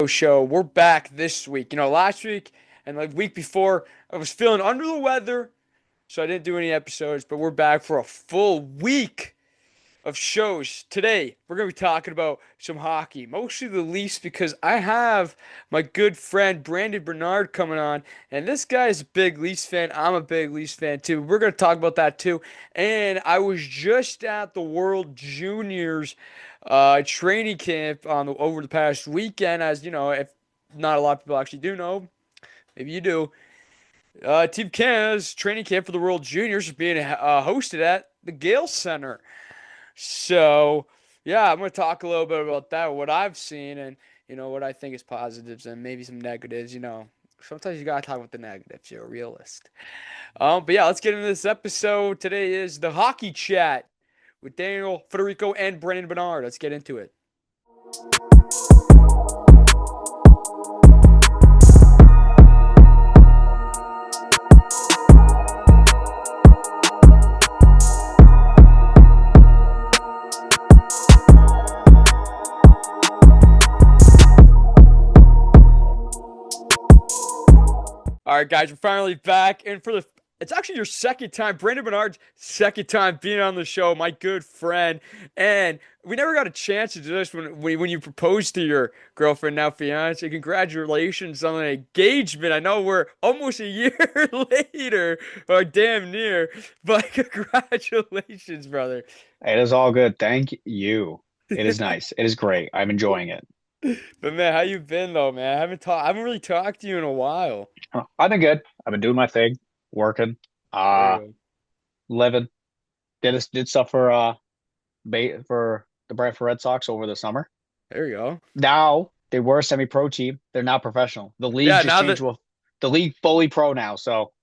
Show. We're back this week. Last week and the week before, I was feeling under the weather, so I didn't do any episodes, but we're back for a full week of shows. Today, we're going to be talking about some hockey, mostly the Leafs, because I have my good friend Brandon Barnard coming on, and this guy is a big Leafs fan. I'm a big Leafs fan too. We're going to talk about that too. And I was just at the World Juniors training camp over the past weekend, as you know, if not a lot of people actually do know, maybe you do. Team Canada's training camp for the World Juniors is being hosted at the Gale Center. So, yeah, I'm going to talk a little bit about that, what I've seen, and what I think is positives and maybe some negatives. Sometimes you gotta talk about the negatives. You're a realist. But yeah, let's get into this episode. Today is the hockey chat with Daniel, Federico, and Brandon Barnard. Let's get into it. All right, guys, we're finally back, and it's actually your second time, Brandon Bernard's second time being on the show, my good friend, and we never got a chance to do this when you proposed to your girlfriend, now fiance. Congratulations on the engagement. I know we're almost a year later, or damn near, but congratulations, brother. It is all good. Thank you. It is nice. It is great. I'm enjoying it. But man, how you been though, man? I haven't really talked to you in a while. I've been good. I've been doing my thing, working, There you uh, go. living. Did stuff for the Brantford Red Sox over the summer. There you go. Now they were a semi-pro team. They're now professional. The league Yeah, just now changed that to the league fully pro now. So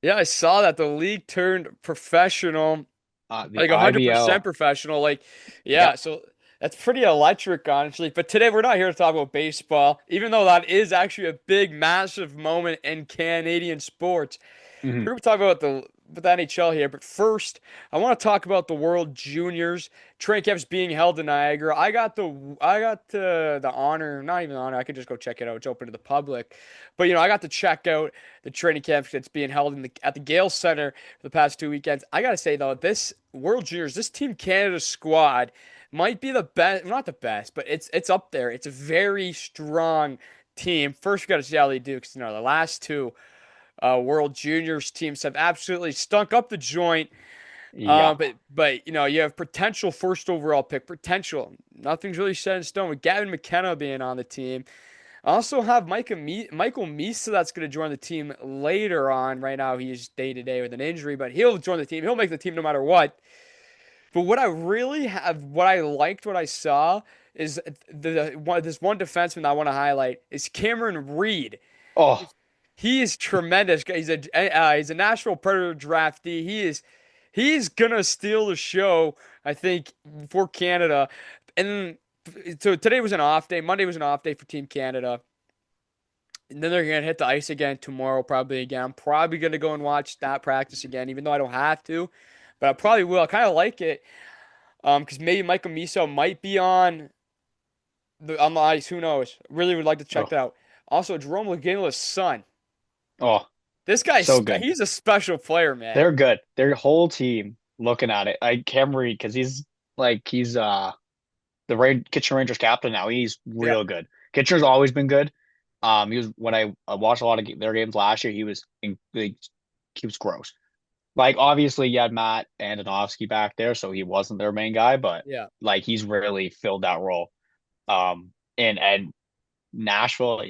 Yeah, I saw that the league turned professional, the like IBL. 100% professional. Like, yeah, Yep. so that's pretty electric, honestly. But today we're not here to talk about baseball, even though that is actually a big, massive moment in Canadian sports. hmm We're going to talk about the NHL here, but first, I want to talk about the World Juniors. Training camps being held in Niagara. I got the honor, not even the honor. I could just go check it out. It's open to the public, but I got to check out the training camps that's being held at the Gale Center for the past 2 weekends. I gotta say though, this World Juniors, this Team Canada squad might be the best, not the best, but it's up there. It's a very strong team. First, we got to see how they do because the last two World Juniors teams have absolutely stunk up the joint. Yeah. But you have potential first overall pick potential. Nothing's really set in stone with Gavin McKenna being on the team. I also have Michael Misa that's going to join the team later on. Right now he's day to day with an injury, but he'll join the team. He'll make the team no matter what. But what I liked, what I saw is this one defenseman I want to highlight is Cameron Reed. Oh, He is tremendous. He's a Nashville Predator draftee. He's gonna steal the show, I think, for Canada. And so today was an off day. Monday was an off day for Team Canada. And then they're gonna hit the ice again tomorrow, probably again. I'm probably gonna go and watch that practice again, even though I don't have to, but I probably will. I kind of like it, because maybe Michael Miso might be on the ice. Who knows? Really would like to check oh, that out. Also, Jerome McGinley's son. oh, This so good. he's a special player, man. They're good. Their whole team looking at it. I can't read because he's the Kitchen Rangers captain now. He's Yeah. real good. Kitchener's always been good. He was when I watched a lot of their games last year. He was gross. Like obviously, you had Matt Andonovski back there, so he wasn't their main guy, but Yeah. like he's really filled that role. And Nashville,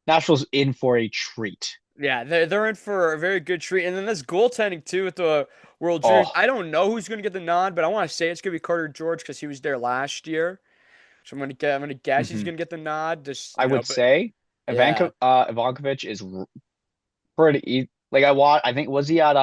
Nashville's in for a treat. Yeah, they're in for a very good treat. And then this goaltending too with the World Juniors. Oh, I don't know who's gonna get the nod, but I want to say it's gonna be Carter George because he was there last year. So I'm gonna guess he's mhm. gonna get the nod. I would But say yeah, Ivankovic is pretty like I think was he at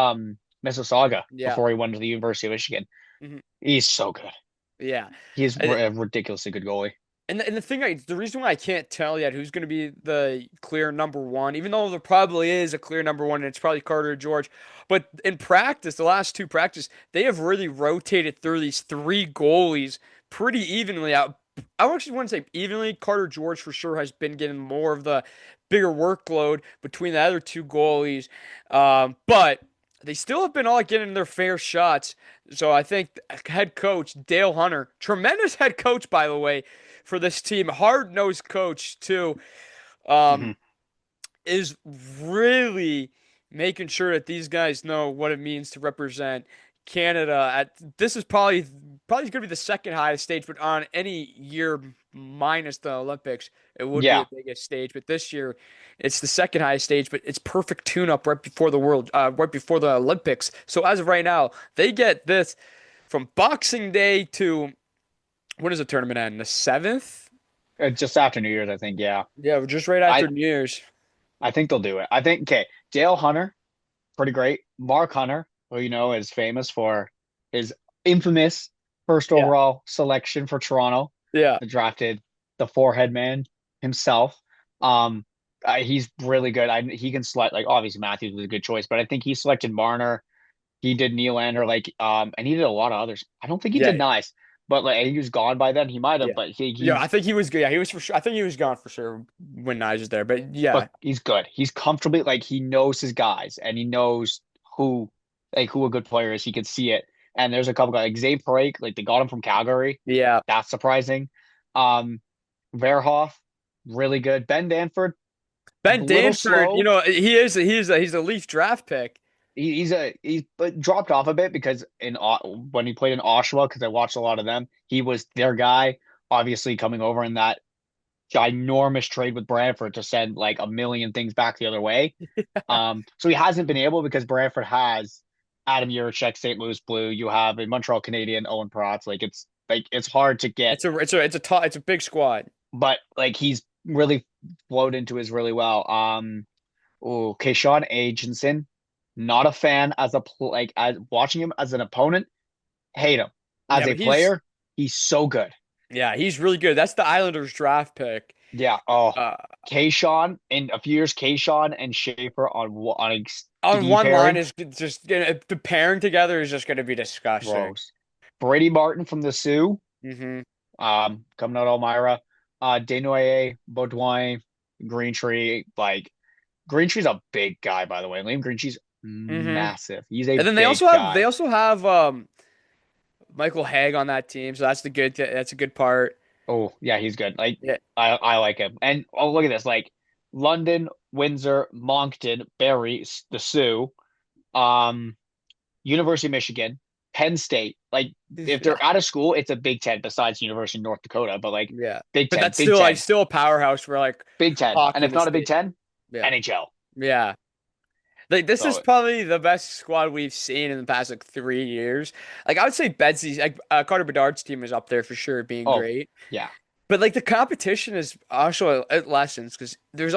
Mississauga yeah, before he went to the University of Michigan. hmm He's so good. yeah. He's And, a ridiculously good goalie. the reason why I can't tell yet who's gonna be the clear number one, even though there probably is a clear number one, and it's probably Carter George. But in practice, the last two practice, they have really rotated through these three goalies pretty evenly out I actually want to say evenly. Carter George for sure has been getting more of the bigger workload between the other two goalies, but they still have been all getting their fair shots. So I think head coach Dale Hunter, tremendous head coach by the way for this team, hard nosed coach too. Hmm. Um, is really making sure that these guys know what it means to represent Canada. At this is probably going to be the second highest stage, but on any year minus the Olympics, it would be Yeah, the biggest stage. But this year, it's the second highest stage. But it's perfect tune-up right before the Olympics. So as of right now, they get this from Boxing Day to when does the tournament end? The 7th? just after New Year's, I think. Yeah, Yeah, just right I after New Year's. I think they'll do it. I think okay, Dale Hunter, pretty great. Mark Hunter, who is famous for his infamous first Yeah. overall selection for Toronto, Yeah. drafted the forehead man himself. Um, he's really good. He can select like obviously Matthews was a good choice, but I think he selected Marner. He did Nylander, and he did a lot of others. I don't think he did Yeah. nice, but like he was gone by then. He might have, Yeah. but Yeah, I he's think he was good. Yeah, he was for sure. I think he was gone for sure when Nyes was there. But yeah, but he's good. He's comfortably like he knows his guys and he knows who who a good player is. He can see it. And there's a couple guys like Zay Parake, like they got him from Calgary. yeah. That's surprising. Um, Verhoff, really good. Ben Danford, Ben little Danford, slow. he's a Leaf draft pick. He's but dropped off a bit because when he played in Oshawa, because I watched a lot of them, he was their guy. Obviously, coming over in that ginormous trade with Brantford to send like a million things back the other way. So he hasn't been able because Brantford has Adam Yurchek, St. Louis Blue. You have a Montreal Canadian, Owen Protz. It's hard to get, It's a big squad. but like he's really flowed into his really well. Kayshawn Agenson, not a fan as watching him as an opponent, hate him. As Yeah, a but he's player, he's so good. yeah, he's really good. That's the Islanders draft pick. Yeah. Oh, Uh, Kayshawn in a few years, Kayshawn and Schaefer on a on D one line pairing, is just the pairing together is just gonna be disgusting. gross. Brady Martin from the Sioux, Hmm. coming out Elmira, Desnoyers, Baudouin, Greentree. Like Greentree's a big guy, by the way. Liam Greentree's Hmm. massive. He's a And then big they guy. also have Michael Haig on that team, so that's a good part. Oh, yeah, he's good. Like Yeah. I like him. And oh, look at this. Like London, Windsor, Moncton, Barrie, the Sioux, um, University of Michigan, Penn State. Like if Yeah. they're out of school, it's a Big Ten besides University of North Dakota, but like Yeah. Big But Ten, that's Big still like Ten, still a powerhouse for like Big Ten. And hockey in if the not a Big state. Ten, Yeah. NHL. Yeah. Like this is So probably the best squad we've seen in the past like 3 years. Like I would say Betsy's like Carter Bedard's team is up there for sure being oh great. yeah. But like the competition is also at lessons because there's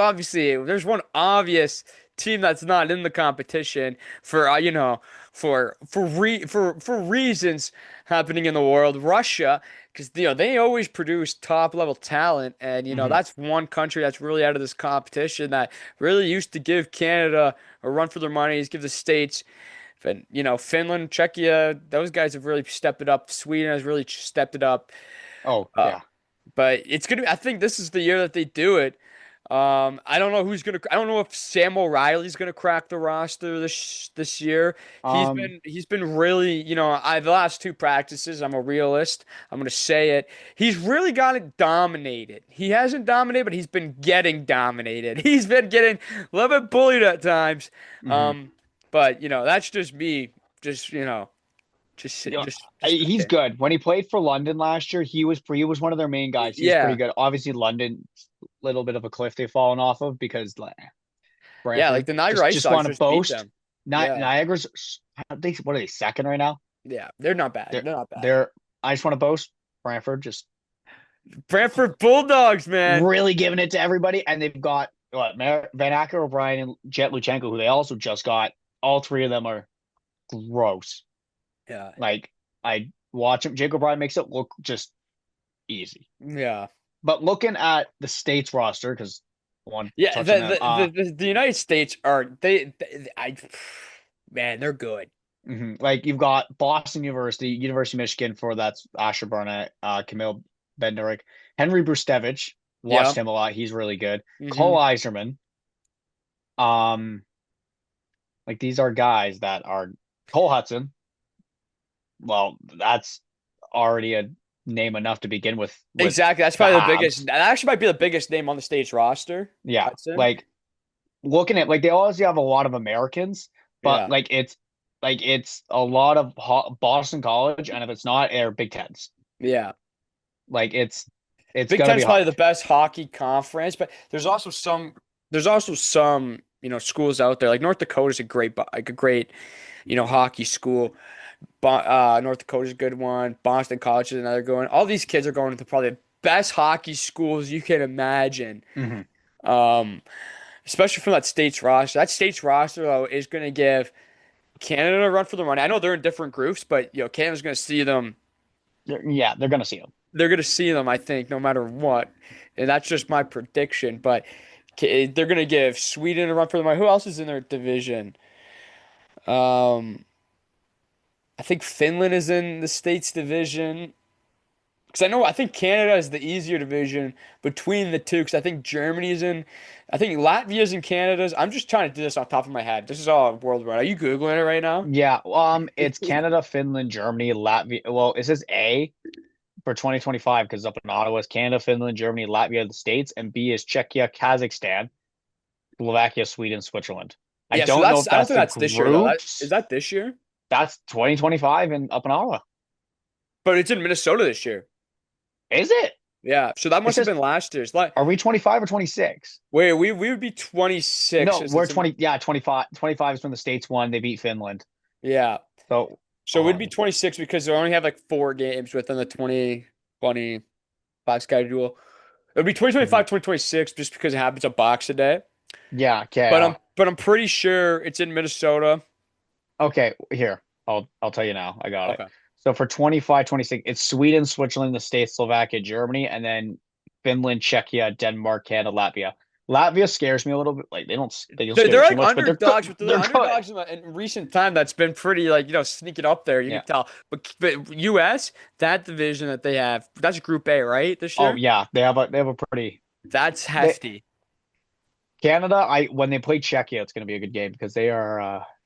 one obvious team that's not in the competition for for reasons happening in the world. Russia, because they always produce top level talent, and Hmm. that's one country that's really out of this competition that really used to give Canada a run for their money, give the States. But Finland, Czechia, those guys have really stepped it up. Sweden has really stepped it up. Oh Uh, yeah. but it's gonna. I think this is the year that they do it. I don't know who's gonna. I don't know if Sam O'Reilly's gonna crack the roster this year. Um He's been really. The last two practices. I'm a realist. I'm gonna say it. He's really got it dominated. He hasn't dominated, but he's been getting dominated. He's been getting a little bit bullied at times. mhm. Um, but that's just me. Just You know, just he's saying. good. When he played for London last year, he was one of their main guys. He was pretty Yeah, good. Obviously, London, little bit of a cliff they've fallen off of because like, yeah. Like Brantford the Niagara Ice just Dogs want to just beat boast. them. Yeah. Niagara's what are they second right now? Yeah, they're not bad. They're They're not bad. they're I just want to boast. Brantford just Brantford Bulldogs, man. really giving it to everybody, and they've got Van Acker, O'Brien, and Jet Luchenko, who they also just got. All three of them are gross. Yeah, Like I watch him. Jake O'Brien makes it look just easy. yeah, But looking at the states roster, because I want to yeah. touch on them. The United States man, they're good. Like you've got Boston University, University of Michigan for that's Asher Barnett, Camille Bednarik, Henry Brustevich. Watched Yeah. him a lot. He's really good. Hmm. Cole Iserman. Um, like these are guys that are Cole Hudson. Well, that's already a name enough to begin with Exactly. That's the probably the biggest. Habs. That actually might be the biggest name on the state's roster. Yeah, Hudson. like looking at like they obviously have a lot of Americans, but Yeah. like it's a lot of Boston College, and if it's not, they're Big Tens. Yeah. Like it's Big gonna be Ten's probably the hard. best hockey conference, but there's also some schools out there. Like North Dakota's a great hockey school. North Dakota's a good one. Boston College is another good one. All these kids are going to probably the best hockey schools you can imagine. Hmm. Um, Especially from that state's roster. That state's roster though is going to give Canada a run for the money. I know they're in different groups, but Canada's going to see them. Yeah, they're gonna see them. They're going to see them, I think, no matter what. And that's just my prediction. But they're going to give Sweden a run for the money. Who else is in their division? Um, I think Finland is in the state's division. Because I think Canada is the easier division between the two. Because I think Germany's in, I think Latvia's in Canada's. I'm just trying to do this off the top of my head. This is all worldwide. Are you Googling it right now? Yeah, it's Canada, Finland, Germany, Latvia. Well, it says A for 2025 because up in Ottawa is Canada, Finland, Germany, Latvia, the States, and B is Czechia, Kazakhstan, Slovakia, Sweden, Switzerland. I Yeah, so don't know that's if I don't that's think the that's this year though. Is groups. that this year? That's 2025 and up in Ottawa. But it's in Minnesota this year. Is it? Yeah, so that It must have says, been last year's. Like, are we 25 or 26? wait, we would be 26 No, since we're it's in, 20. Yeah, 25. 25 is when the States won. They beat Finland. yeah. So, So we'd be 26 because they only have like 4 games within the 2025 schedule. It would be mhm. 2025, 2026 just because it happens a box a day. Yeah, okay. But I'm pretty sure it's in Minnesota. Okay, here. I'll tell you now. I got it. Okay. So for 25, 26, it's Sweden, Switzerland, the States, Slovakia, Germany, and then Finland, Czechia, Denmark, Canada, Latvia. Latvia scares me a little bit. Like they don't They're, scare me they're too like much, but they're good. underdogs, but they're They're good. underdogs in recent time that's been pretty like, sneaking up there. You Yeah. can tell. But US, that division that they have, that's Group A, right? This Oh year? yeah, they have a pretty That's they hefty. Canada, I when they play Czechia, it's gonna be a good game because they are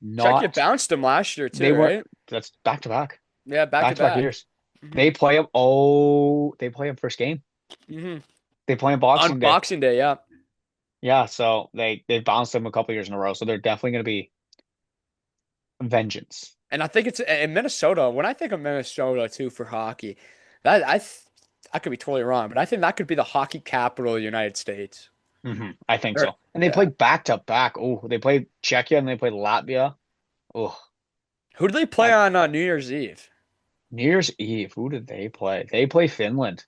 Czechia not bounced them last year they too, weren't right? that's back to back. Yeah, back to Back to back back. years. Hmm. They play them first game. Hmm. They play them On Boxing Day. Boxing Day, yeah. Yeah, so they've bounced them a couple years in a row. So they're definitely gonna be vengeance. And I think it's in Minnesota. When I think of Minnesota too for hockey, that I could be totally wrong, but I think that could be the hockey capital of the United States. I think Or- so. And they Yeah. play back to back. Oh, they play Czechia and they play Latvia. Oh, Who do they play that on New Year's Eve? New Year's Eve. Who did they play? They play Finland,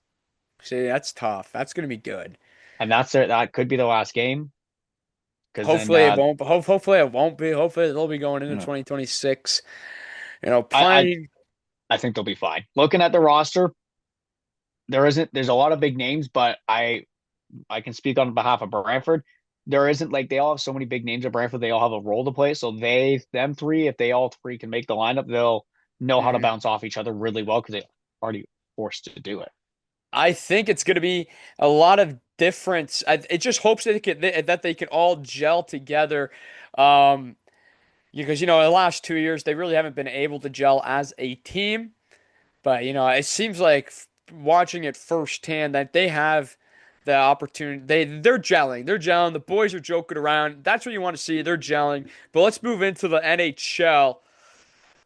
See, that's tough. That's gonna be good. and that could be the last game because then Hopefully it won't. But hopefully it won't be. Hopefully they'll be going into mm, 2026. I, I Playing. I think they'll be fine. Looking at the roster, there's a lot of big names, but I can speak on behalf of Brantford. There isn't like they all have so many big names at Brantford. They all have a role to play. So them three, if they all three can make the lineup, they'll know how to Mhm. bounce off each other really well because they already forced to do it. I think it's gonna be a lot of difference. It just hopes that they can all gel together. Um, because the last 2 years they really haven't been able to gel as a team. But it seems like watching it firsthand that they have the opportunity. They're gelling. They're gelling. The boys are joking around. That's what you want to see. They're gelling. But let's move into the NHL.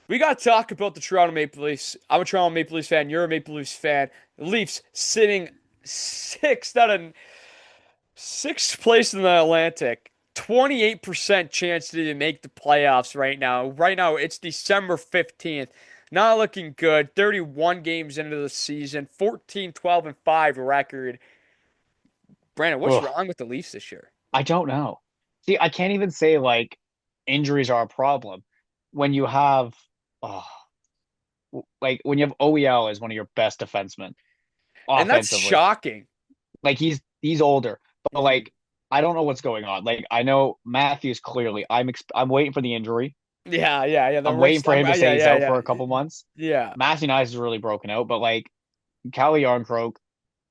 We got to talk about the Toronto Maple Leafs. I'm a Toronto Maple Leafs fan. You're a Maple Leafs fan. The Leafs sitting sixth place in the Atlantic. 28% chance to make the playoffs right now. Right now, it's December 15th. Not looking good. 31 games into the season, 14, 12, and 5 record. Brandon, what's Ugh, wrong with the Leafs this year? I don't know. See, I can't even say like injuries are a problem when you have uh, like when you have OEL as one of your best defensemen And that's offensively. shocking. Like he's older, but Mhm. like I don't know what's going on. Like I know Matthews clearly. I'm waiting for the injury. Yeah, yeah, yeah. The I'm waiting wrist. for him to Yeah, say he's yeah, out for yeah. a couple months. Yeah. Matthew Nice is really broken out, but like Calle Yarncroke.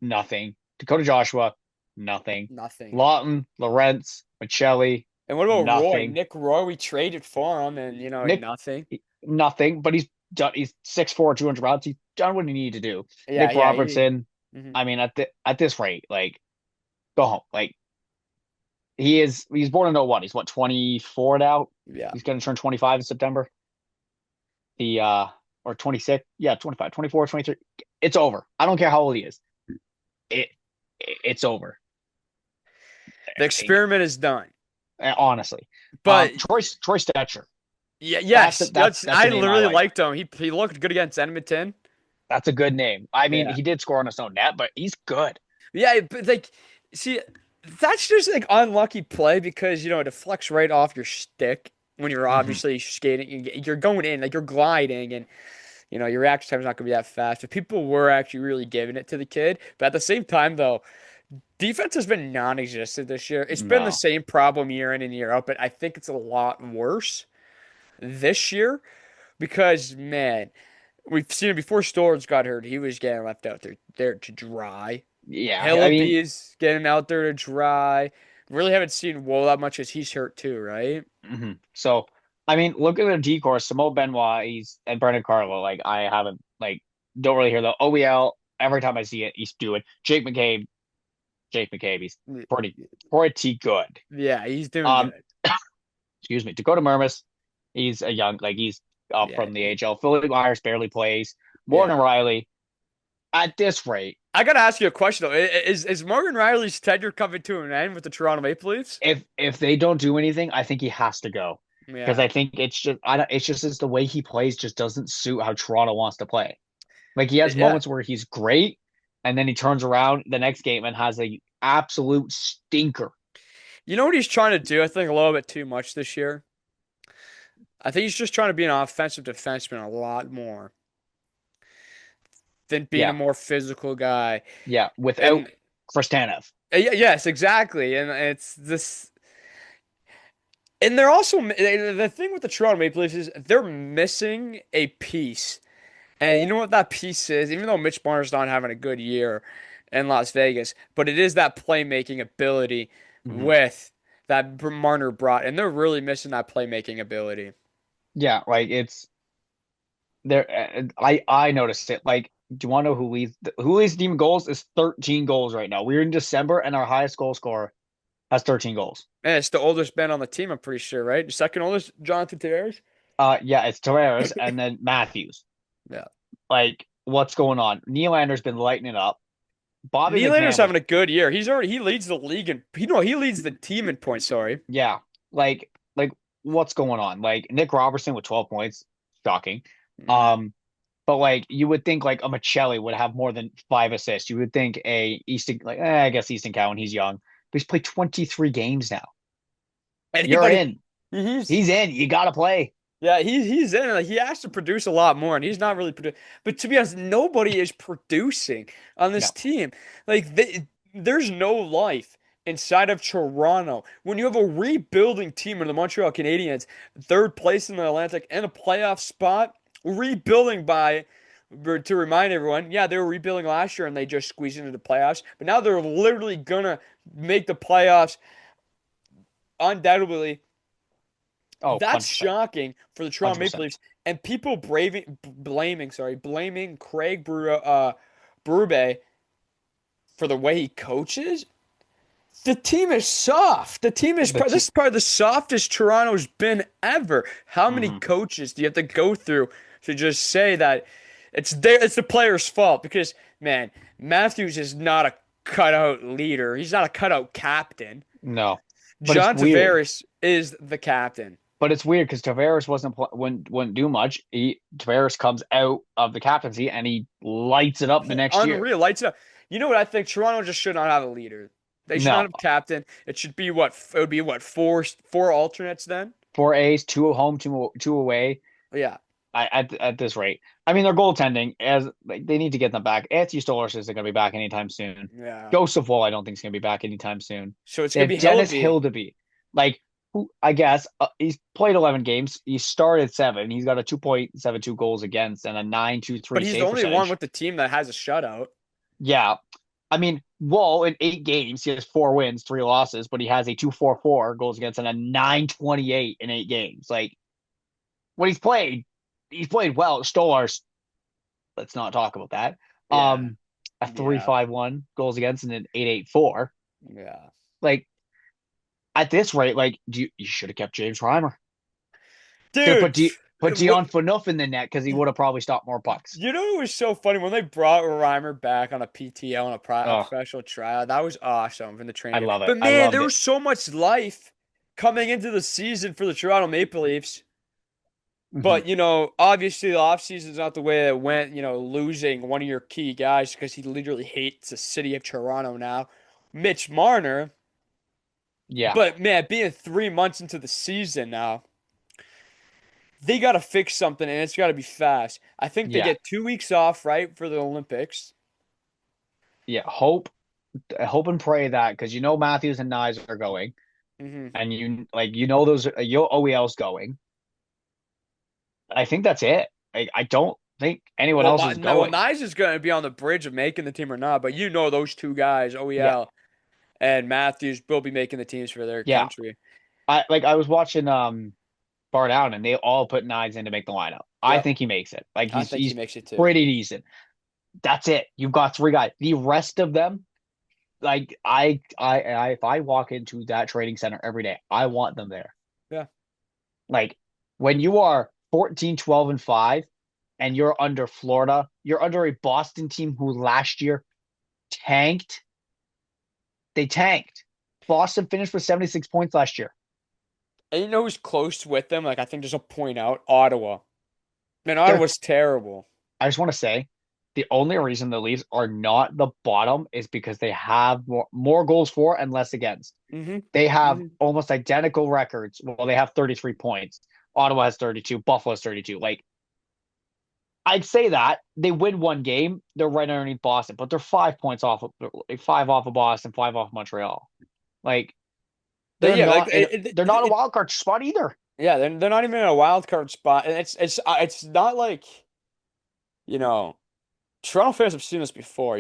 nothing. Dakota Joshua, nothing. Nothing. Lawton, Lorentz, Michelli, And what about Roy? nothing. Nick Roy, we traded for him, and Nick, nothing. nothing. But he's done. He's 6'4", 200 pounds. He's done what he needed to do. Yeah, Nick yeah. Robertson. Mhm. I mean, at this rate, like, go home. Like, he's born in '01. He's what, 24 now? Yeah. He's going to turn 25 in September. The or 26. Yeah, 25, 24, 23. It's over. I don't care how old he is. It it's over. The experiment is done. Honestly. But Troy Stetcher. yeah, yes, That's I a name I literally like. liked him. He looked good against Edmonton. That's a good name. I mean, Yeah. he did score on his own net, but he's good. Yeah, but like, see, that's just like unlucky play because it deflects right off your stick when you're Hmm. obviously skating. You're going in, like you're gliding, and your reaction time's not gonna be that fast. But people were actually really giving it to the kid. But at the same time, though, defense has been non-existent this year. It's been the No. same problem year in and year out, but I think it's a lot worse this year because man, we've seen it before. Storage got hurt; he was getting left out there to dry. Yeah, I mean, Hillaby's getting out there to dry. Really haven't seen Woe that much as he's hurt too, right? so I mean, look at the D course. Samo Benoit, and Brendan Carlo. Like, I haven't don't really hear the OEL. Every time I see it, he's doing Jake McCabe. Jake McCabe, he's pretty good. Yeah, he's doing Um, good. excuse me, Dakota Mermis, he's a young, he's up Yeah, from the AHL. Philip Myers barely plays. yeah. Morgan Riley, at this rate, I gotta ask you a question though. Is Morgan Riley's tenure coming to an end with the Toronto Maple Leafs? if they don't do anything, I think he has to go because Yeah, I think it's the way he plays just doesn't suit how Toronto wants to play. Like, he has yeah. moments where he's great, and then he turns around the next game and has a absolute stinker. You know what he's trying to do? I think a little bit too much this year. I think he's just trying to be an offensive defenseman a lot more than being a Yeah, more physical guy. yeah, without And Kristanev. yes, exactly. And it's this. And they're also the thing with the Toronto Maple Leafs is they're missing a piece. And you know what that piece is? Even though Mitch Marner's not having a good year in Las Vegas, but it is that playmaking ability Hmm. with that Marner brought, and they're really missing that playmaking ability. Yeah, like, it's there. I noticed it. Like, do you want to know who leads the team in goals? Is 13 goals right now. We're in December, and our highest goal scorer has 13 goals. And it's the oldest man on the team, I'm pretty sure, right? The second oldest, Jonathan Tavares. Yeah, it's Tavares and then Matthews. Yeah. Like, what's going on? Nylander's been lighting it up. Bobby Nylander's McMann having was, a good year. He leads the league in he leads the team in points. Sorry. yeah, like what's going on? Like, Nick Robertson with 12 points, shocking. Mhm. Um, but like, you would think like a Michelli would have more than 5 assists. You would think a Easton, I guess Easton Cowan, he's young, but he's played 23 games now. You're Anybody? in. He's He's in. You gotta play. Yeah, he's in. Like he has to produce a lot more, and he's not really producing. But to be honest, nobody is producing on this No. team. Like there's no life inside of Toronto when you have a rebuilding team in the Montreal Canadiens, third place in the Atlantic and a playoff spot. Rebuilding by to remind everyone, yeah, they were rebuilding last year and they just squeezed into the playoffs. But now they're literally gonna make the playoffs undoubtedly. Oh, That's 100%. shocking for the Toronto Maple 100%. Leafs and people blaming Craig Berube for the way he coaches. The team is soft. The This t is probably the softest Toronto's been ever. How many hmm coaches do you have to go through to just say that it's the player's fault? Because man, Matthews is not a cutout leader. He's not a cutout captain. No. But it's John weird. Tavares is the captain. But it's weird because Tavares wouldn't do much. Tavares comes out of the captaincy and he lights it up the next year. Unreal. Lights it up. You know what I think? Toronto just should not have a leader. They should not No. have a captain. It should be what? It would be what? Four alternates then? 4 A's, two at home, two away. Yeah. At this rate, I mean, their goaltending, as like, they need to get them back. Anthony Stolarz isn't going to be back anytime soon. Yeah. Joseph Woll, I don't think is going to be back anytime soon. So it's They gonna have be Dennis Hillaby. Hildeby, like, who I guess he's played 11 games. He started seven. He's got a 2.72 goals against and a But 9.23 he's the save only one percentage. with the team that has a shutout. Yeah, I mean, Wall in 8 games, he has 4 wins, 3 losses, but he has a 2.44 goals against and a 9.28 in 8 games. Like when he's played well. Stolarz, let's not talk about that. Yeah, A yeah, 3.51 goals against and an 8.84. yeah. Like at this rate, like you should have kept James Reimer. Should have Dude, put Dion Phaneuf in the net because he would have probably stopped more pucks. you know it was so funny when they brought Reimer back on a PTO on a Oh, professional tryout. That was awesome from the I training. love it. But I man, loved there it. was so much life coming into the season for the Toronto Maple Leafs. Hmm. But obviously the offseason is not the way it went. Losing one of your key guys because he literally hates the city of Toronto now, Mitch Marner. Yeah, But man, being 3 months into the season now, they got to fix something and it's got to be fast. I think they yeah, get 2 weeks off, right, for the Olympics. yeah. Hope and pray that because Matthews and Nyes are going, Hmm. and those OEL's going. I think that's it. I don't think anyone Well, else is Well, going. Nyes is going to be on the bridge of making the team or not, but those two guys, Yeah, OEL and Matthews, will be making the teams for their yeah. country. I was watching Barnard and they all put Nyes in to make the lineup. I Yep, think he makes it. Like I he's think he he's makes it too. pretty decent. That's it. You've got 3 guys. The rest of them, like if I walk into that training center every day, I want them there. Yeah. Like when you are 14, 12, and 5 and you're under Florida, you're under a Boston team who last year tanked. They tanked. Boston finished with 76 points last year. And who's close with them? Like, I think there's a point out Ottawa. Man, They're Ottawa's terrible. I just want to say the only reason the Leafs are not the bottom is because they have more goals for and less against. Hmm. They have Hmm. almost identical records. Well, they have 33 points. Ottawa has 32. Buffalo has 32. Like, I'd say that they win one game, they're right underneath Boston, but they're 5 points off of like, 5 off of Boston, 5 off Montreal. Like, they're Yeah, like not in they're not a wild card spot either. yeah, they're not even in a wild card spot, and it's not like you know Toronto fans have seen this before.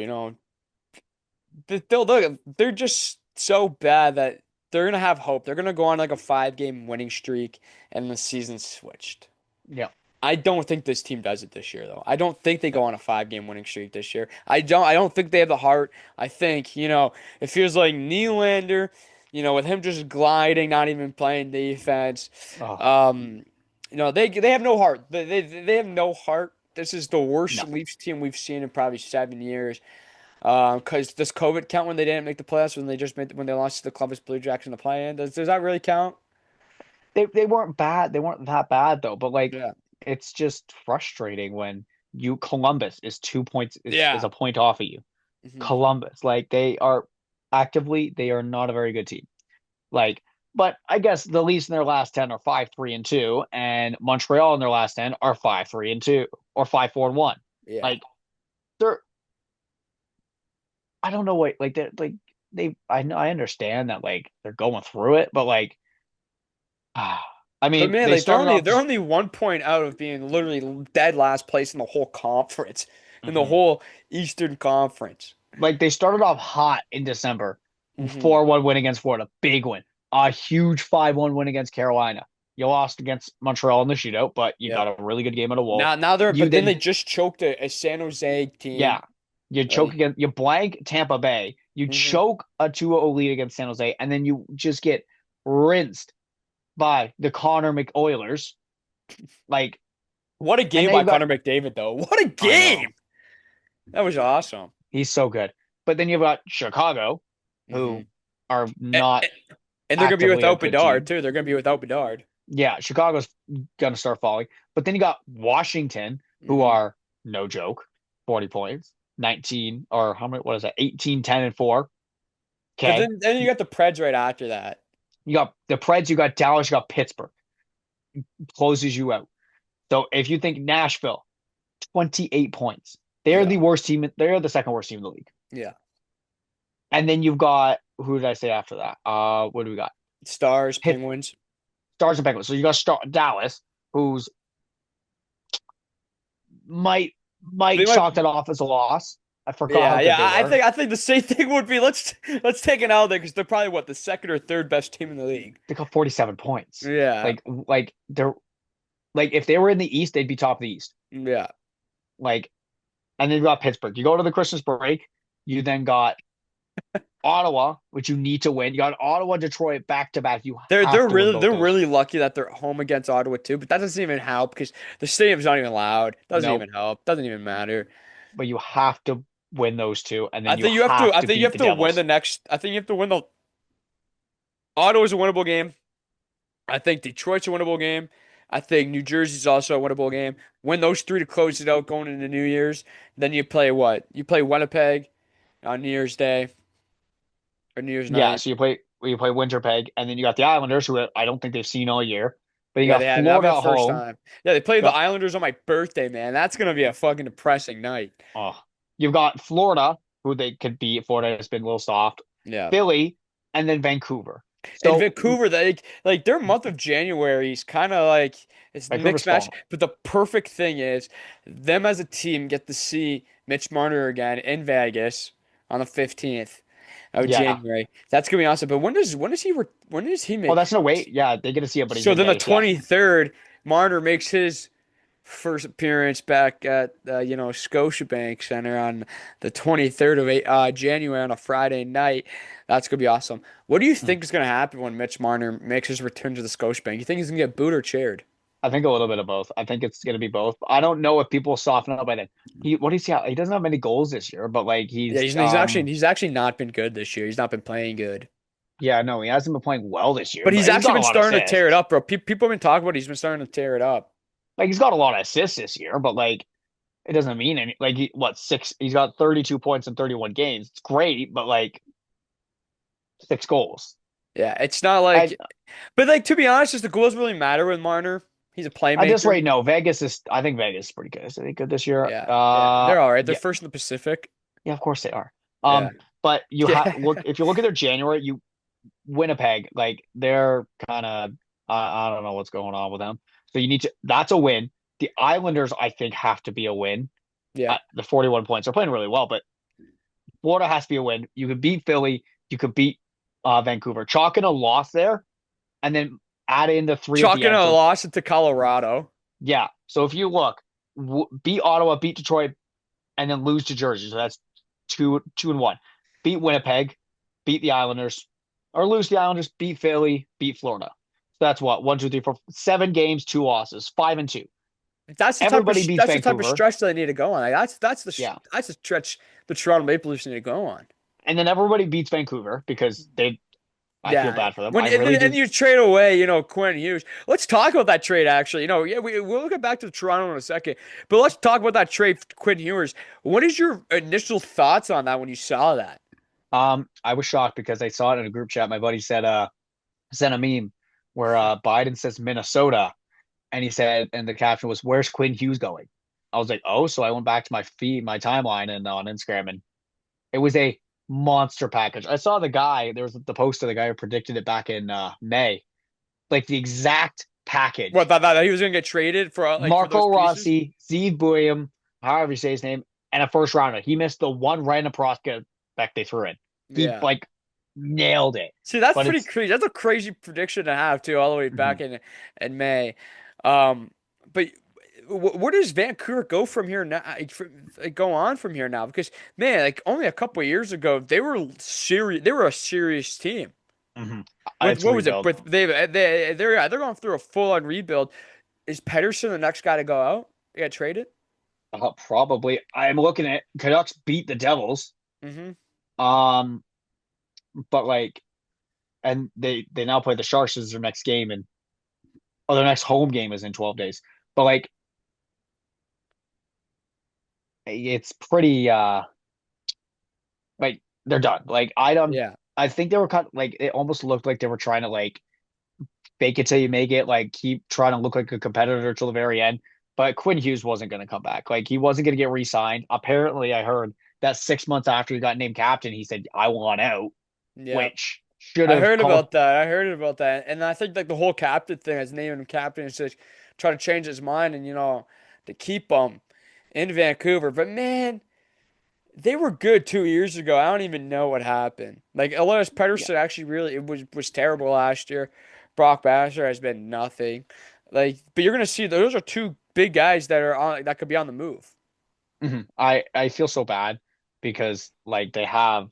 They're just so bad that they're gonna have hope. They're gonna go on like a 5 game winning streak, and the season's switched. Yeah. I don't think this team does it this year, though. I don't think they Yeah. go on a 5 game winning streak this year. I don't think they have the heart. I think, it feels like Nylander, with him just gliding, not even playing defense. Oh, Um, they have no heart. They have no heart. This is the worst no. Leafs team we've seen in probably 7 years. Because does COVID count when they didn't make the playoffs when they lost to the Columbus Blue Jackets in the play-in? Does that really count? They weren't bad. They weren't that bad though, but like Yeah. it's just frustrating when you Columbus is 2 points is Yeah. a point off of you. Hmm. Columbus, like they are not a very good team. Like, but I guess the Leafs in their last 10 are 5-3-2, and Montreal in their last 10 are 5-3-2 or 5-4-1. Yeah. Like they're I don't know what like they like they I know I understand that like they're going through it, but like I But mean man, they like they're started only off they're only 1 point out of being literally dead last place in the whole conference, in the Mhm. whole Eastern Conference. Like they started off hot in December, Hmm. 4-1 win against Florida, big win. A huge 5-1 win against Carolina. You lost against Montreal in the shootout, but you Yep. got a really good game at a Wolf. Now You but then then they just choked a San Jose team. Yeah, you choke Like, against you blank Tampa Bay. You hmm. choke a 2-0 lead against San Jose, and then you just get rinsed by the Connor McOilers. Like, What a and game then by you've got Connor McDavid, though. What a I know game! That was awesome. he's so good, but then you've got Chicago, Hmm. who are And, not they're gonna be actively a without good Bedard team. too. They're gonna be without Bedard. Yeah, Chicago's gonna start falling. But then you got Washington, who Hmm. are no joke, 40 points, 19 or how many? What is that? 18, 10, and 4. But Okay, then you got the Preds right after that. you got the Preds, you got Dallas, you got Pittsburgh, closes you out. So if you think Nashville, 28 points, they're Yeah. the worst team. They're the second worst team in the league. Yeah. And then you've got who did I say after that? What do we got? Stars, Pitt, Penguins. Stars and Penguins. So you got Dallas, who's might They might might chalk that off as a loss. I forgot how Yeah, good yeah. they were. I think the same thing would be let's take an L there because they're probably what the second or third best team in the league. They got 47 points. Yeah, Like they're like if they were in the East, they'd be top of the East. yeah. Like, and then you got Pittsburgh. You go to the Christmas break, you then got Ottawa, which you need to win. You got Ottawa, Detroit back to back. You have to win both They're those. really lucky that they're home against Ottawa too. But that doesn't even help because the stadium's not even loud. Doesn't Nope. even help. Doesn't even matter. But you have to win those two, and then you have I to think you beat have the to win Devils. the next. I think you have to win the Ottawa's a winnable game. I think Detroit's a winnable game. I think New Jersey's also a winnable game. Win those three to close it out going into New Year's. Then you play what? You play Winnipeg on New Year's Day or New Year's Yeah, night. so you play Winterpeg, and then you got the Islanders, who I don't think they've seen all year. But you Yeah, got they have. That'll be Florida the at first home. time. Yeah, they play You the got Islanders on my birthday, man. That's gonna be a fucking depressing night. oh, you've got Florida, who they could beat. Florida has been a little soft. Yeah. Philly, and then Vancouver. In So Vancouver, they like their month of January is kind of like it's Vancouver's mixed match. falling. But the perfect thing is them as a team get to see Mitch Marner again in Vegas on the 15th of Yeah. January. That's gonna be awesome. But when does he Oh, make? that's no wait. Yeah, they get to see it, but he's So in then the Vegas. Yeah. 23rd, Marner makes his first appearance back at Scotiabank Center on the 23rd of January on a Friday night. That's gonna be awesome. What do you Hmm. think is gonna happen when Mitch Marner makes his return to the Scotiabank? You think he's gonna get booed or cheered? I think a little bit of both. I think it's going to be both. I don't know if people soften up by then. What do you see? He doesn't have many goals this year, but like Yeah, he's he's actually not been good this year. He's not been playing good. yeah, no, he hasn't been playing well this year, But but he's he's actually got a been lot of starting to tear it assists. up, bro. People have been talking about it. He's been starting to tear it up. Like he's got a lot of assists this year, but like it doesn't mean any like what six he's got 32 points in 31 games. It's great, but like six goals. Yeah, it's not I like, but like to be honest, does the goals really matter with Marner? He's a I just playmaker. right now I think Vegas is pretty good. Is they good this year? Yeah, yeah, they're all right. They're Yeah, first in the Pacific. yeah, of course they are. Yeah, But you have look yeah. if you look at their January, you Winnipeg, like they're kind of I don't know what's going on with them. So you need to that's a win. The Islanders, I think, have to be a win. Yeah. The 41 points. They're playing really well, but Florida has to be a win. You could beat Philly, you could beat Vancouver. Chalk in a loss there, and then add in the three at the Chalking end. a So loss to Colorado. yeah. So if you look, beat Ottawa, beat Detroit, and then lose to Jersey. So that's two and one. Beat Winnipeg, beat the Islanders, or lose the Islanders, beat Philly, beat Florida. So that's what one, two, three, four, 7 games, 2 losses, 5-2. Everybody beats That's the type of Vancouver. stretch that they need to go on. Like, Yeah, that's the stretch the Toronto Maple Leafs need to go on. and then everybody beats Vancouver because they. I feel Yeah. bad for them. I really And do. you trade away, Quinn Hughes. Let's talk about that trade actually. Yeah, we'll get back to Toronto in a second. But let's talk about that trade for Quinn Hughes. What is your initial thoughts on that when you saw that? I was shocked because I saw it in a group chat. My buddy said, sent a meme where Biden says Minnesota, and he said, and the caption was, "Where's Quinn Hughes going?" I was like, "Oh," so I went back to my feed, my timeline, and on Instagram, and it was a monster package. I saw the guy. There was the post of the guy who predicted it back in May, like the exact What package. that he was gonna get traded for for those Marco pieces? Rossi, Steve William, however you say his name, and a first rounder. He missed the one random prospect they threw in. He Yeah. like nailed it. See, that's But pretty it's crazy. That's a crazy prediction to have too, all the way back mhm. in May. Um, but where does Vancouver go from here now? Go on from here now? Because man, like only a couple of years ago, they were serious. They were a serious team. Mhm. With It's what was it? rebuild. With they're going through a full on rebuild. Is Pedersen the next guy to go out? They got traded. Probably. I'm looking at Canucks beat the Devils. Mm-hmm. Um, but like, and they now play the Sharks as their next game, and their next home game is in 12 days. But like, it's pretty like they're done. Like I don't. Yeah. I think they were kind of like it almost looked like they were trying to like fake it till you make it, like keep trying to look like a competitor till the very end. But Quinn Hughes wasn't going to come back. Like he wasn't going to get re-signed. Apparently, I heard that 6 months after he got named captain, he said, "I want out," Yeah. which should I have heard called. about that. I heard about that. And I think like the whole captain thing, his naming him captain is to try to change his mind and to keep him in Vancouver. But man, They were good 2 years ago. I don't even know what happened. Like Elias Yeah. Pettersson actually really it was terrible last year. Brock Besser has been nothing. Like, but you're gonna see those are two big guys that are on that could be on the move. I feel so bad because like they have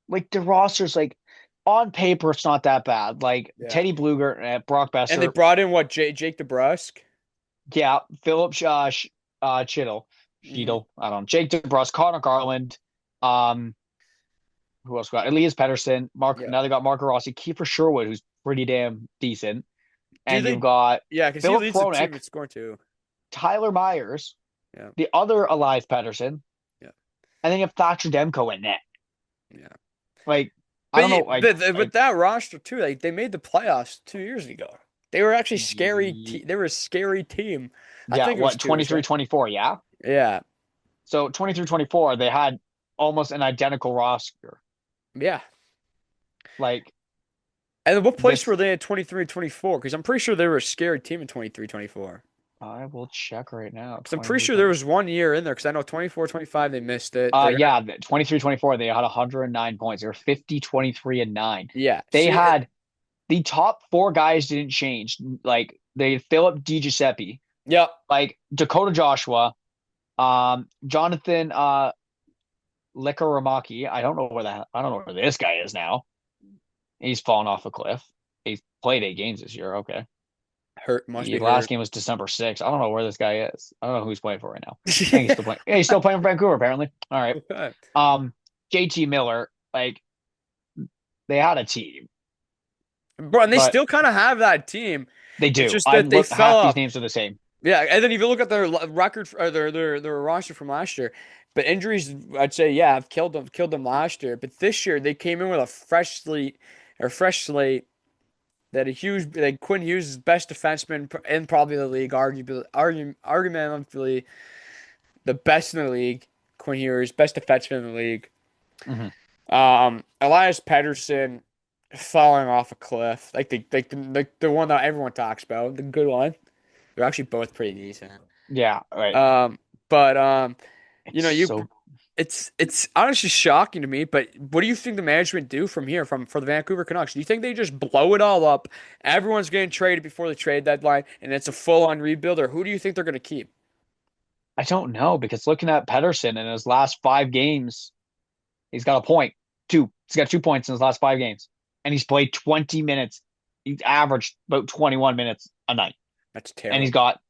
like the roster's like on paper it's not that bad. Like Yeah. Teddy Bluger, Brock And they Besser, brought in what Jake DeBrusk. yeah, Philip Chittle, Hmm. I don't know, Jake DeBrus, Connor Garland, um, who else got Elias Pettersson, Mark. Yeah. Now they got Marco Rossi, Kiefer Sherwood, who's pretty damn decent, Do and you've they? got Yeah, because he Philip leads the team Hronek, in scoring too. Tyler Myers, Yeah. the other Elias Pettersson, Yeah. and then you have Thatcher Demko in net. Yeah. Like I But, don't know, with that roster too, like they made the playoffs 2 years ago. They were actually scary. like They were a scary team. I yeah, think it was what 2 years, 23, right? 24, yeah. Yeah. So 23, 24, they had almost an identical roster. Yeah. Like And then what place this, were they in 23, 24? Because I'm pretty sure they were a scary team in 23, 24. I will check right now. Because I'm pretty 23, sure there 20. was one year in there. Because I know 24, 25 they missed it. They had, Yeah, 23, 24, they had 109 points. They were 50, 23, and 9. yeah. They See, had the top four guys didn't change. Like they had Philip DiGiuseppe, yep. like Dakota Joshua, Jonathan Likaramaki. I don't know where this guy is now. He's fallen off a cliff. He's played 8 games this year. Okay. Hurt, must The be last hurt. game was December 6th. I don't know where this guy is. I don't know who he's playing for right now. I think he's still playing. Yeah, he's still playing for Vancouver, apparently. All right. Okay. JT Miller, like they had a team, Bro, and they but still kind of have that team. they It's do. just I that they look fell half these off. names are the same. Yeah, and then if you look at their record or their roster from last year, but injuries, I'd say yeah, have killed them last year. But this year they came in with a fresh slate. That a huge like Quinn Hughes is best defenseman in probably the league, arguably the best in the league. Quinn Hughes best defenseman in the league. Hmm. Elias Pettersson falling off a cliff, like the one that everyone talks about, the good one. They're actually both pretty decent. Yeah, right. Um, but you It's know, you so it's honestly shocking to me. But what do you think the management do from here, from for the Vancouver Canucks? Do you think they just blow it all up? Everyone's getting traded before the trade deadline, and it's a full-on rebuild, or who do you think they're going to keep? I don't know because looking at Pedersen in his last 5 games, he's got a point. Two. He's got 2 points in his last 5 games. And he's played 20 minutes. He's averaged about 21 minutes a night. That's And he's terrible. got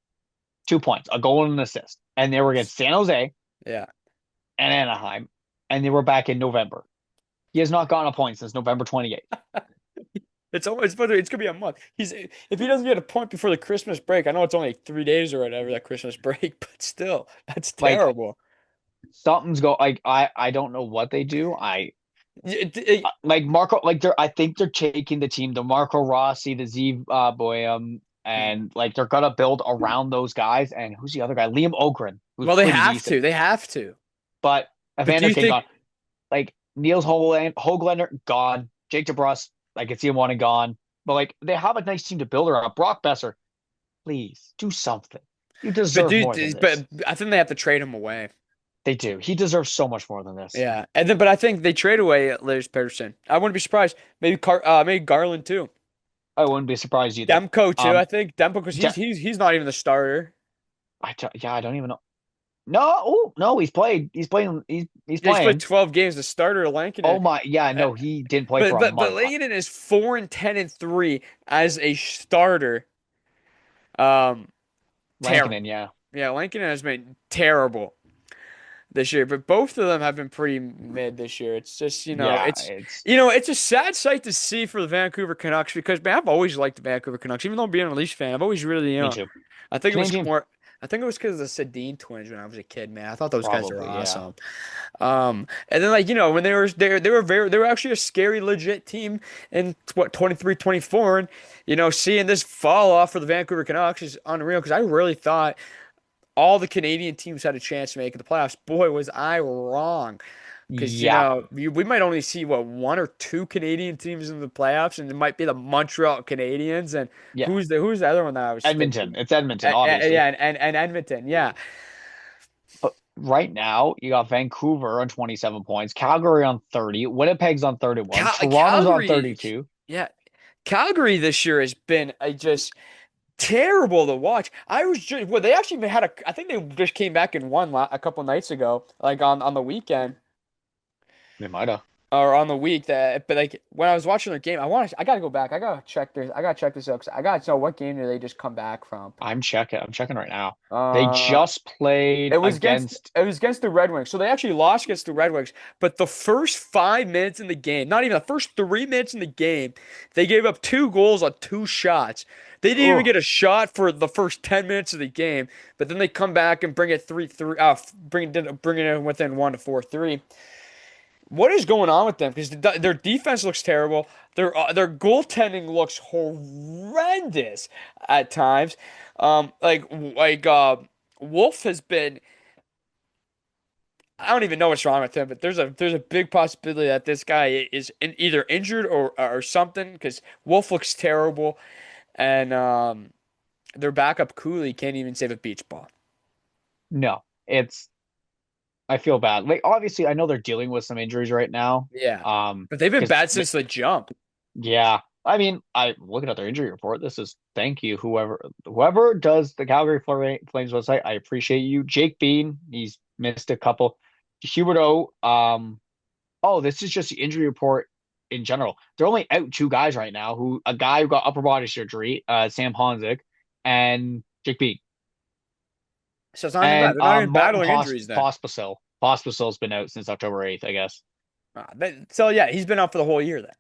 2 points, a goal and an assist. And they were against San Jose Yeah, and Anaheim. And they were back in November. He has not gotten a point since November 28th. it's gonna be a month. He's if he doesn't get a point before the Christmas break, I know it's only 3 days or whatever that Christmas break, but still, that's Like terrible. something's go like I don't know what they do. Yeah, Like Marco, like I think they're taking the team, the Marco Rossi, the Z Boyum, and like they're gonna build around those guys. And who's the other guy? Liam Ogren, who's well, they pretty have decent. to. They have to. But But do Evander you King think? gone. Like Niels Hoglander gone. Jake DeBrus, I could see him wanting gone. But like they have a nice team to build around. Brock Besser, please do something. You But deserve do more than but this. I think they have to trade him away. They do. He deserves so much more than this. Yeah, and then but I think they trade away Lars Pedersen. I wouldn't be surprised. Maybe Garland too. I wouldn't be surprised either. Demko too. I Um, think Demko because Ja- he's not even the starter. yeah, I don't even know. No, oh no, he's played. He's playing. He's Yeah, he's played playing. 12 games. The starter Oh Lankinen. my, yeah, Uh, no, he didn't play But for a but but month. Lankinen is 4-10-3 as a starter. Um, Lankinen, terrible. yeah, Yeah, Lankinen has been terrible this year, but both of them have been pretty mid this year. It's just, yeah, it's it's a sad sight to see for the Vancouver Canucks because man, I've always liked the Vancouver Canucks, even though being a Leafs fan, I've always really, me too. I think it was Canadian, more, I think it was because of the Sedin twins when I was a kid, man. I thought those guys were probably, yeah. awesome. And then like, when they were actually a scary, legit team in what 23, 24, and seeing this fall off for the Vancouver Canucks is unreal because I really thought all the Canadian teams had a chance to make the playoffs. Boy, was I wrong. Because, Yeah, we might only see, what, one or two Canadian teams in the playoffs, and it might be the Montreal Canadiens. And yeah. who's the other one that I was thinking? Edmonton, it's Edmonton, obviously. Yeah, and Edmonton, yeah. right now, you got Vancouver on 27 points, Calgary on 30, Winnipeg's on 31, Toronto's on Calgary, 32. yeah, Calgary this year has been just terrible to watch. I was just well, they actually had a. I think they just came back and won a couple nights ago, like on the weekend. They might have. Or on the week that, but like when I was watching their game, I gotta go back. I gotta check this out 'cause I gotta know what game did they just come back from. I'm checking. I'm checking right now. They Uh, just played against. it was against the Red Wings. So they actually lost against the Red Wings. But the first 5 minutes in the game, not even the first 3 minutes in the game, they gave up 2 goals on 2 shots. They didn't even Oh get a shot for the first 10 minutes of the game. But then they come back and bring it 3-3. Bring it in within 1 to 4-3. What is going on with them? Because their defense looks terrible. Their goaltending looks horrendous at times. Wolf has been. I don't even know what's wrong with him, but there's a big possibility that this guy is either injured or something. Because Wolf looks terrible, and their backup Cooley can't even save a beach ball. no, it's. I feel bad. Like obviously, I know they're dealing with some injuries right now. Yeah, but they've been Because bad since the jump. yeah, I mean, I looking at their injury report. This is thank you whoever does the Calgary Flames website. I appreciate you, Jake Bean. He's missed a couple. Huberto. Oh, this is just the injury report in general. They're only out 2 guys right now. A guy who got upper body surgery, Sam Honzik, and Jake Bean, So it's not even bad. and They're not even Martin battling injuries then. Pospisil. Pospisil's been out since October 8th, I guess. So yeah, he's been out for the whole year then.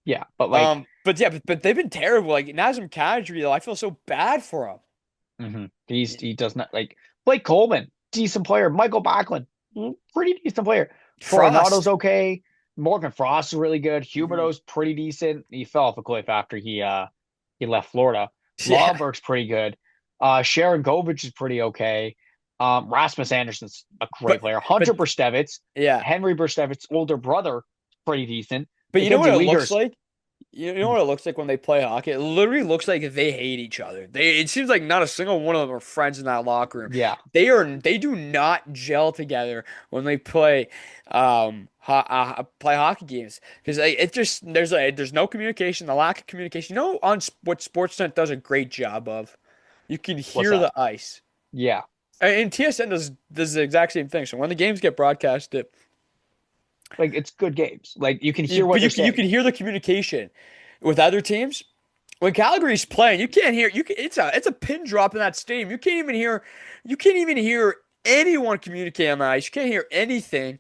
Yeah, but like, But yeah, but they've been terrible. Like Nazem Kadri, though, I feel so bad for him. he does not like Blake Coleman, decent player. Michael Backlund, pretty decent player. Coronato's Frost. okay. Morgan Frost is really good. Mhm. Huberto's pretty decent. He fell off a cliff after he left Florida. Yeah, Lomberg's pretty good. Sharon Govich is pretty okay. Rasmus Anderson's a great but player. Hunter but Brzustevich, yeah, Henry Brzustevich, older brother, pretty decent. but you know what Mackenzie it looks Weegar's, like? You know what it looks like when they play hockey? It literally looks like they hate each other. It seems like not a single one of them are friends in that locker room. yeah. They do not gel together when they play play hockey games because it just there's no communication, the lack of communication. You know what Sportsnet does a great job of? You can What's hear that? the ice. Yeah. And TSN does the exact same thing. So when the games get broadcasted, Like it's good games. Like you can hear what they're you saying. can hear the communication with other teams. When Calgary's playing, you can't hear it's a pin drop in that stadium. You can't even hear anyone communicate on the ice. You can't hear anything.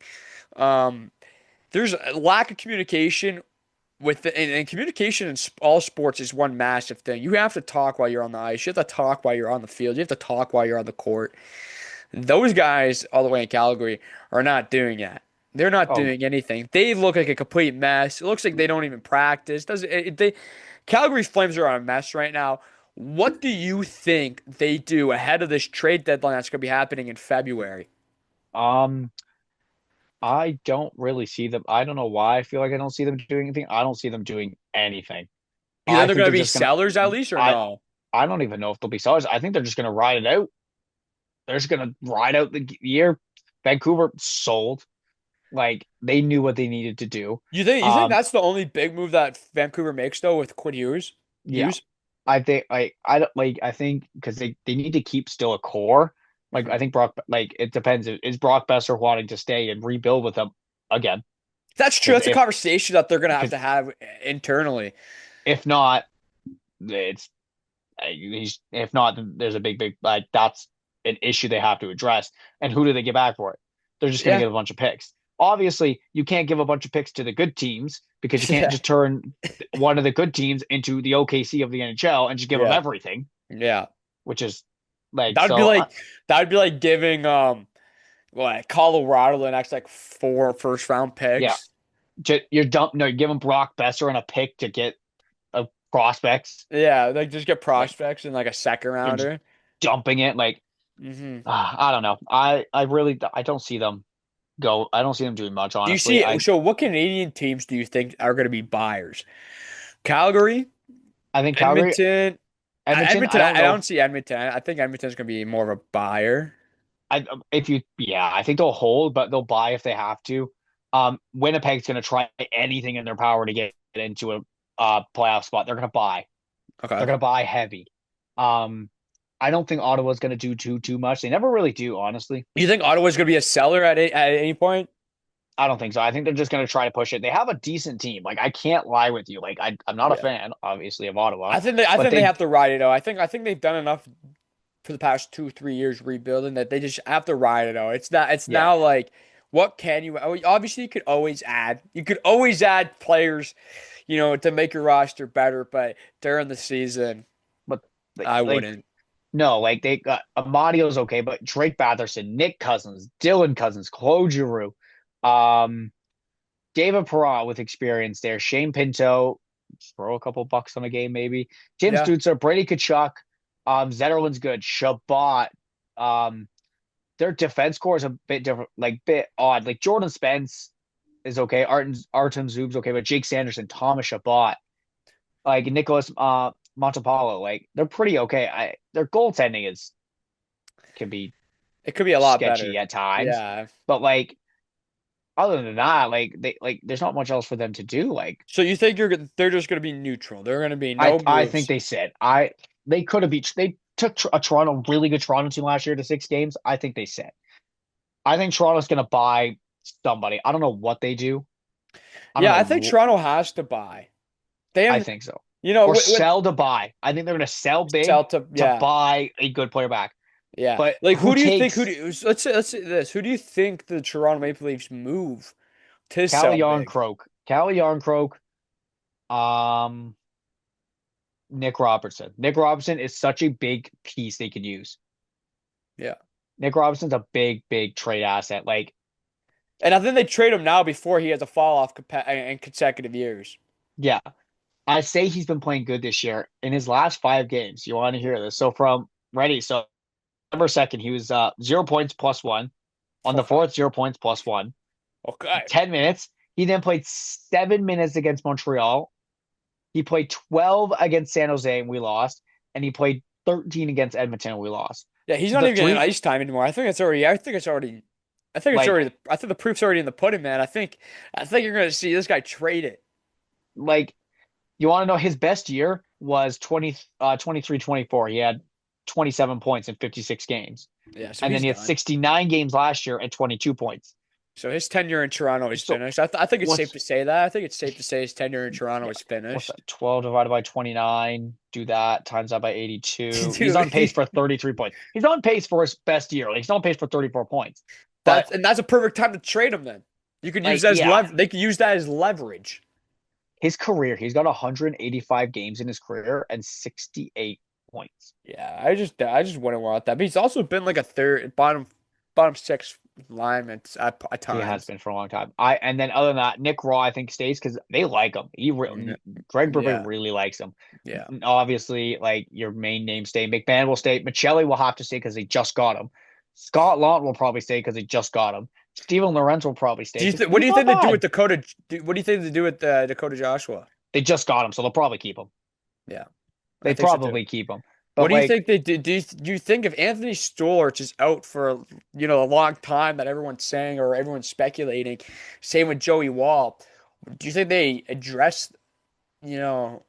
Um, there's a lack of communication and communication in all sports is one massive thing. You have to talk while you're on the ice. You have to talk while you're on the field. You have to talk while you're on the court. Those guys all the way in Calgary are not doing that. They're not Oh, doing anything. They look like a complete mess. It looks like they don't even practice. Does it, they Calgary's Flames are on a mess right now. What do you think they do ahead of this trade deadline that's going to be happening in February? um, I don't really see them. I don't know why I feel like I don't see them doing anything. I don't see them doing anything. You think I they're think going to they're be just gonna. sellers at least or I no? I don't even know if they'll be sellers. I think they're just gonna ride it out. They're just gonna ride out the year. Vancouver sold. Like they knew what they needed to do. You think Um, that's the only big move that Vancouver makes though with Quinn Hughes? yeah. Hughes? I don't like I think because they need to keep still a core. Like I Mhm. think Brock like it depends. Is Brock Besser wanting to stay and rebuild with them again? That's true. Because That's a conversation that they're going because to have internally. if not, it's he's if not, then there's a big like that's an issue they have to address. And who do they get back for it? They're just going to Yeah. give a bunch of picks. Obviously, you can't give a bunch of picks to the good teams because you can't Yeah. just turn one of the good teams into the OKC of the NHL and just give them Yeah. everything, Yeah. which is like That would be so. like that would be like giving like Colorado the next like 4 first round Yeah, picks. you're dump. No, you're giving Brock Besser and a pick to get a prospects. Yeah, like just get Like prospects and like a second you're just rounder. dumping it. Like Hmm I don't know. I really I don't see them go. I don't see them doing much. Do you Honestly, see so what Canadian teams do you think are going to be buyers? Calgary, I think Calgary, Edmonton. Edmonton. I Edmonton, don't I know don't if see Edmonton. I think Edmonton's going to be more of a buyer. I think they'll hold, but they'll buy if they have to. Winnipeg's going to try anything in their power to get into a playoff spot. They're going to buy. They're Okay. going to buy heavy. Um, I don't think Ottawa's going to do too much. They never really do, honestly. You think Ottawa's going to be a seller at any point? I don't think so. I think they're just going to try to push it. They have a decent team. Like I can't lie with you. Like I'm not a Yeah. fan, obviously, of Ottawa, I but think they they have to ride it out. I think they've done enough for the past 2, 3 years rebuilding that they just have to ride it out. It's yeah. now like what can you obviously you could always add. You could always add players, to make your roster better, but during the season, But I like wouldn't. no, like they got Amadio's okay, but Drake Batherson, Nick Cousins, Dylan Cousins, Claude Giroux, um, David Perron with experience there, Shane Pinto, throw a couple bucks on a game maybe. Tim Yeah. Stutzer, Brady Kachuk, Zetterland's good. Shabbat, um, their defense core is a bit different, like bit odd. Like Jordan Spence is okay, Artem Zub's okay, but Jake Sanderson, Thomas Shabbat, like Nicholas Montepallo, like they're pretty okay. Their goaltending is can be It could be a lot better. sketchy at times, Yeah. but like other than that, there's not much else for them to do. Like So you think they're just going to be neutral? They're going to be no I think moves. they could have beat they took a really good Toronto team last year to 6 games. I think they said I think Toronto's gonna buy somebody. I don't know what they do. I don't Yeah, I think know. Toronto has to buy. They I have, think so. Or with sell to buy. I think they're gonna sell big Celta, to yeah. buy a good player back. Yeah. But Like who who do you think takes let's say this. Who do you think the Toronto Maple Leafs move to Calle sell big? Croak? Calle Croak, um, Nick Robertson. Nick Robertson is such a big piece they could use. Yeah. Nick Robertson's a big trade asset. Like, And I think they trade him now before he has a fall off in consecutive years. yeah, I say he's been playing good this year. In his last 5 games, you want to hear this? So from ready, so November 2nd, he was 0 points plus one. On the Okay. fourth, 0 points plus one. Okay. 10 minutes. He then played 7 minutes against Montreal. He played 12 against San Jose and we lost. And he played 13 against Edmonton and we lost. Yeah, he's not The even getting three, ice time anymore. like, I think the proof's already in the pudding, man. I think you're gonna see this guy trade it. like you want to know his best year was 23-24. He had 27 points in 56 games. Yeah, so And then he's he had done. 69 games last year at 22 points. So his tenure in Toronto is So finished. I think it's safe what's to say that. I think it's safe to say his tenure in Toronto yeah, is what's finished. that? 12 divided by 29. Do that times that by 82. He's on pace Dude, for 33 points. He's on pace for his best year. Like he's on pace for 34 points. But that's a perfect time to trade him then. You could use like, that as yeah, they could use that as leverage. his career, he's got 185 games in his career and 68 points. Yeah, I just wouldn't want that. But he's also been like a third bottom six lineman at He has times. been for a long time. And then other than that, Nick Raw I think stays because they like him. Yeah, Greg Berube yeah, really likes him. yeah. Obviously, like your main name stay. McMahon will stay. Michelli will have to stay because they just got him. Scott Laughton will probably stay because they just got him. Steven Lorentz will probably stay because What he's do you not think they do bad. with Dakota? What do you think they do with Dakota Joshua? They just got him, so they'll probably keep him. Yeah, I They think so too. probably keep him. What But do you like think they do? Do you think if Anthony Stoltz is out for a long time that everyone's saying or everyone's speculating, same with Joey Wall, do you think they address you know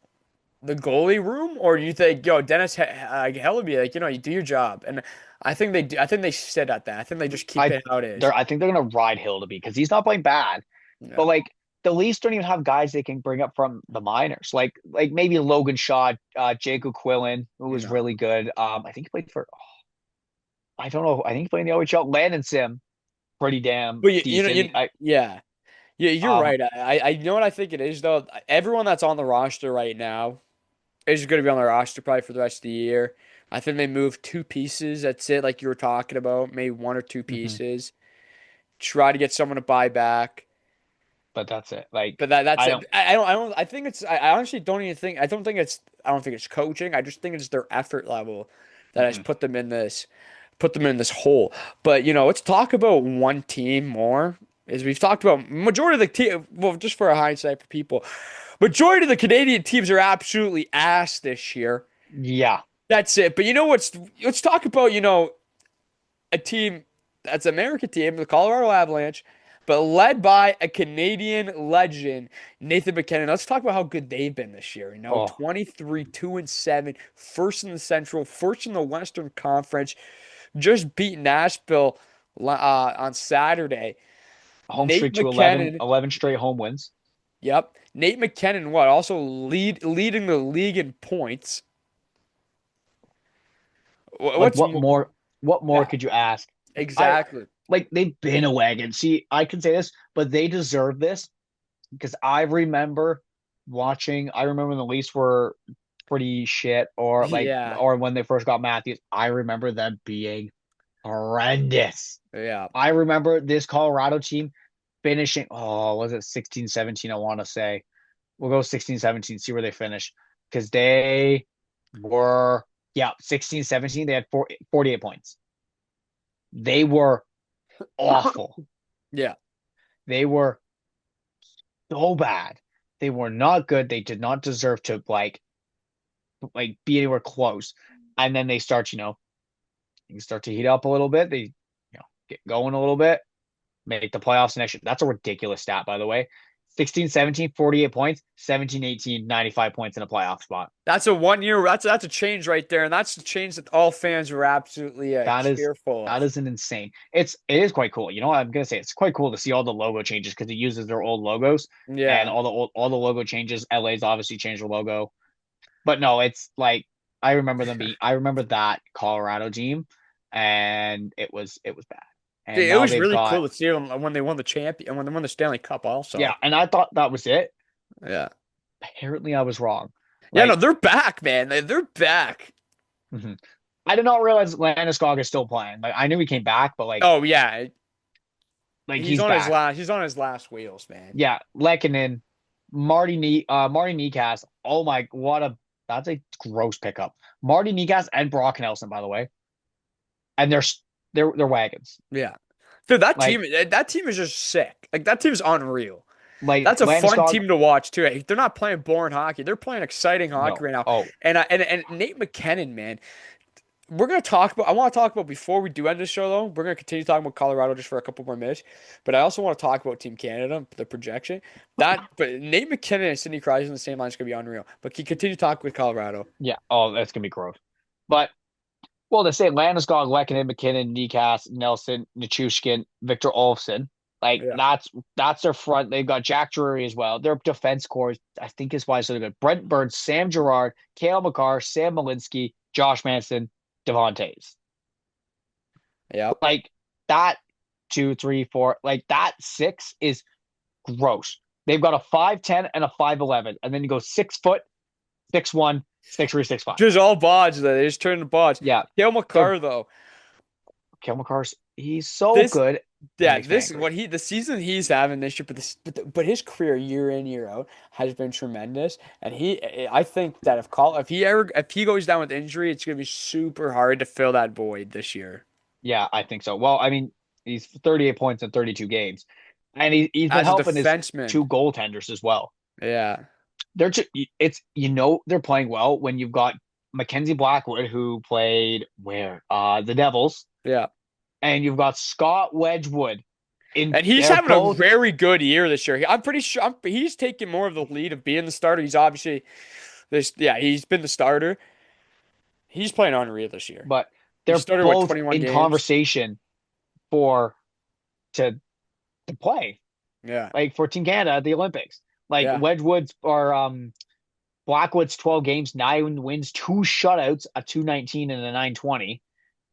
the goalie room, or do you think Dennis Helleby like you do your job? And I think they do. I think they sit at that. I think they just keep I it how it is. I think they're gonna ride Hill because he's not playing bad. But Yeah, like the Leafs don't even have guys they can bring up from the minors. Like maybe Logan Shaw, Jacob Quillen, who was no. really good. I think he played for I don't know. I think he played in the OHL. Landon Sim, pretty damn But decent. yeah. Yeah, you're Um right. I know what I think it is though. Everyone that's on the roster right now is going to be on the roster probably for the rest of the year. I think they move two pieces. That's it, like you were talking about, maybe one or two mhm. pieces. Try to get someone to buy back, But that's it. Like but that's I it. don't. I don't. I think it's. I honestly don't even think. I don't think it's coaching. I just think it's their effort level that has Mhm. put them in this hole. But let's talk about one team more. As we've talked about, majority of the team. Well, just for a hindsight for people, majority of the Canadian teams are absolutely ass this year. Yeah. That's it. But let's talk about, a team. That's an American team, the Colorado Avalanche, but led by a Canadian legend, Nathan McKinnon. Let's talk about how good they've been this year. 23, 2-7, first in the Central, first in the Western Conference, just beat Nashville on Saturday. home Nate streak to 11, McKinnon, 11 straight home wins. yep. Nate McKinnon, what? Also leading the league in points. Like What's more? what more Yeah, could you ask? I exactly. like they've been a wagon. See, I can say this, but they deserve this because I remember when the Leafs were pretty shit Yeah, or when they first got Matthews, I remember them being horrendous. yeah. I remember this Colorado team finishing, oh, was it 16, 17? I want to say. We'll go 16, 17, see where they finish. Because they were, yeah, 16, 17. They had 48 points. They were awful. Yeah. They were so bad. They were not good. They did not deserve to be anywhere close. And then they start, you start to heat up a little bit. They, get going a little bit, make the playoffs next year. That's a ridiculous stat, by the way. 16, 17, 48 points, 17, 18, 95 points in a playoff spot. That's a 1 year. That's a change right there, and that's the change that all fans are absolutely That is cheerful that of. is an insane. It is quite cool. You know what I'm gonna say? It's quite cool to see all the logo changes because it uses their old logos and Yeah, all the logo changes. LA's obviously changed their logo. But no, it's like I remember that Colorado team and it was bad. And dude, it now was they've really got cool to see them when they won the champion, when they won the Stanley Cup. yeah, Also, and I thought that was it. yeah, Apparently I was wrong. yeah. No, Like they're back, man. They're back. mhm. I did not realize Landeskog is still playing. Like I knew he came back, but Oh yeah, he's back. He's on his last wheels, man. Yeah, Lehkonen, Marty Necas. Oh my, that's a gross pickup. Marty Necas and Brock Nelson, by the way, and they're wagons. Yeah, dude, Like that team is just sick. Like that team is unreal. like That's a fun Landeskog. team to watch too. Like, they're not playing boring hockey. They're playing exciting hockey No, right now. oh And Nate McKinnon, man. We're gonna talk about. I want to talk about before we do end the show, though. We're gonna continue talking about Colorado just for a couple more minutes, but I also want to talk about Team Canada, the projection. But Nate McKinnon and Sidney Crosby in the same line is gonna be unreal. But can you continue to talk with Colorado? yeah, oh that's gonna be gross. But well, they say Landeskog, Lehkonen, McKinnon, Necas, Nelson, Nichushkin, Victor Olofsson. Like Yeah, that's their front. They've got Jack Drury as well. Their defense core, I think, is why so good. Brent Burns, Sam Girard, Kale McCarr, Sam Malinsky, Josh Manson, Devon Taves. yeah. Like that 2, 3, 4, like that six is gross. They've got a 5'10" and a 5'11", and then you go 6 foot, 6'1", 6'3", 6'5". Just all bods. They just turn the bods. Yeah, Kale they're McCarr though. Kale McCarr's he's so This good. It Yeah, makes me this angry. what he the season he's having this year, but his career year in year out has been tremendous. And I think that if he goes down with injury, it's gonna be super hard to fill that void this year Yeah, I think so. Well, I mean, he's 38 points in 32 games, and he's been as a helping his defenseman. two goaltenders as well. Yeah, They're just, it's they're playing well when you've got Mackenzie Blackwood who played where the Devils, yeah, and you've got Scott Wedgwood in and he's they're having a both very good year this year. I'm pretty sure he's taking more of the lead of being the starter. He's obviously this. Yeah, he's been the starter. He's playing unreal this year. but He they're started with both 21 in games. conversation for to to play Yeah, like for Team Canada at the Olympics. Like yeah, Wedgwood's or Blackwood's 12 games, 9 wins, 2 shutouts, a 219 and a 920.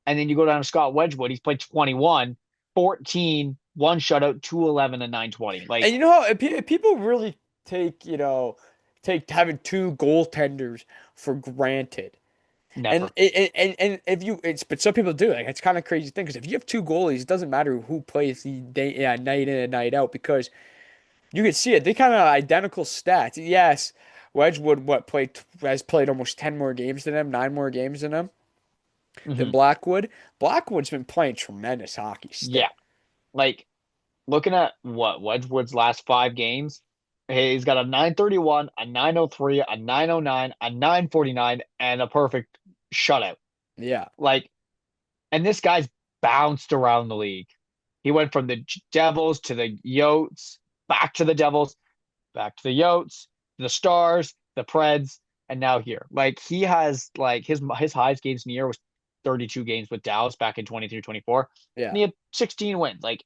And then you go down to Scott Wedgwood, he's played 21, 14, 1 shutout, 211 and 920. and Like you know how if people really take take having two goaltenders for granted. never. And if you it's but some people do, like it's kind of crazy thing because if you have two goalies, it doesn't matter who plays the day yeah, night in and night out because you can see it. They kind of identical stats. Yes, Wedgwood has played almost 10 more games than him, 9 more games than Hmm. Blackwood. Blackwood's been playing tremendous hockey still. Yeah. Like looking at what Wedgwood's last 5 games, he's got a 931, a 903, a 909, a 949, and a perfect shutout. Yeah. Like, and this guy's bounced around the league. He went from the Devils to the Yotes, back to the Devils, back to the Yotes, the Stars, the Preds, and now here. Like he has like his highest games in the year was 32 games with Dallas back in 23-24, and Yeah. he had 16 wins. Like